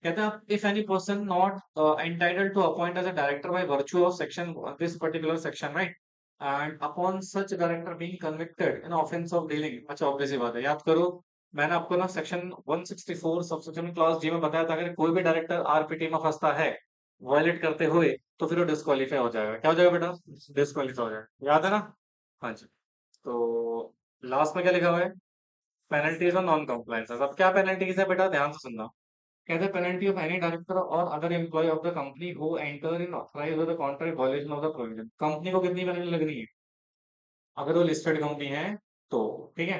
कहते हैं if any person not entitled to appoint as a director by virtue of section this particular section, right, and upon such director being convicted in offense of dealing, अच्छा ऑब्वियस ही बात है, याद करो मैंने आपको ना सेक्शन 164 सबसेक्शन क्लॉज जी में बताया था, अगर कोई भी डायरेक्टर आरपीटी में फंसता है वायलेट करते हुए तो फिर वो डिस्क्वालीफाई हो जाएगा, क्या हो जाएगा बेटा, डिस्क्वालीफाई हो जाएगा, याद है ना? हाँ जी। तो लास्ट में क्या लिखा हुआ है, पेनल्टीज और नॉन कॉम्प्लायंस। अब क्या पेनल्टीज है बेटा, ध्यान से सुनना। कहते हैं पेनल्टी ऑफ एनी डायरेक्टर और other employee of the company who enter in authorise with the contract violation of the provision, company को कितनी पेनल्टी लगनी है, अगर वो लिस्टेड कंपनी है तो, ठीक है,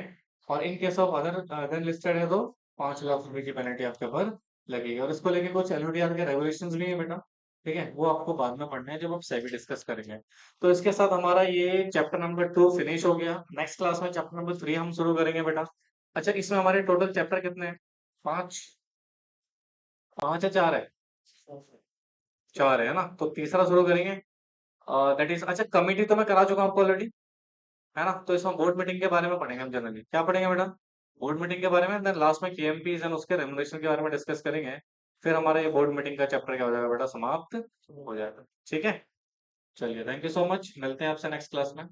और इन case of other than listed है तो 5 लाख रुपए की पेनल्टी आपके ऊपर लगेगी। और इसको लेके कुछ एलओडीआर के रेगुलेशंस भी है बेटा, ठीक है, वो आपको बाद में पढ़ने हैं जब आप सेबी डिस्कस करेंगे। तो इसके साथ हमारा ये चैप्टर नंबर 2 फिनिश हो गया। नेक्स्ट क्लास में चैप्टर नंबर 3 हम शुरू करेंगे बेटा। अच्छा, इसमें हमारे टोटल चैप्टर कितने हैं, 5, 5 या 4 है, 4 है ना, तो तीसरा शुरू करेंगे, दैट इज, अच्छा कमिटी तो मैं करा चुका हूँ आपको ऑलरेडी, है ना, तो इसमें बोर्ड मीटिंग के बारे में पढ़ेंगे हम जनरली, क्या पढ़ेंगे बेटा, बोर्ड मीटिंग के बारे में, देन लास्ट में केएमपीज एंड उसके रेमुनरेशन के बारे में डिस्कस करेंगे। फिर हमारा ये बोर्ड मीटिंग का चैप्टर क्या हो जाएगा बेटा, समाप्त हो जाएगा, ठीक है। चलिए, थैंक यू सो मच, मिलते हैं आपसे नेक्स्ट क्लास में।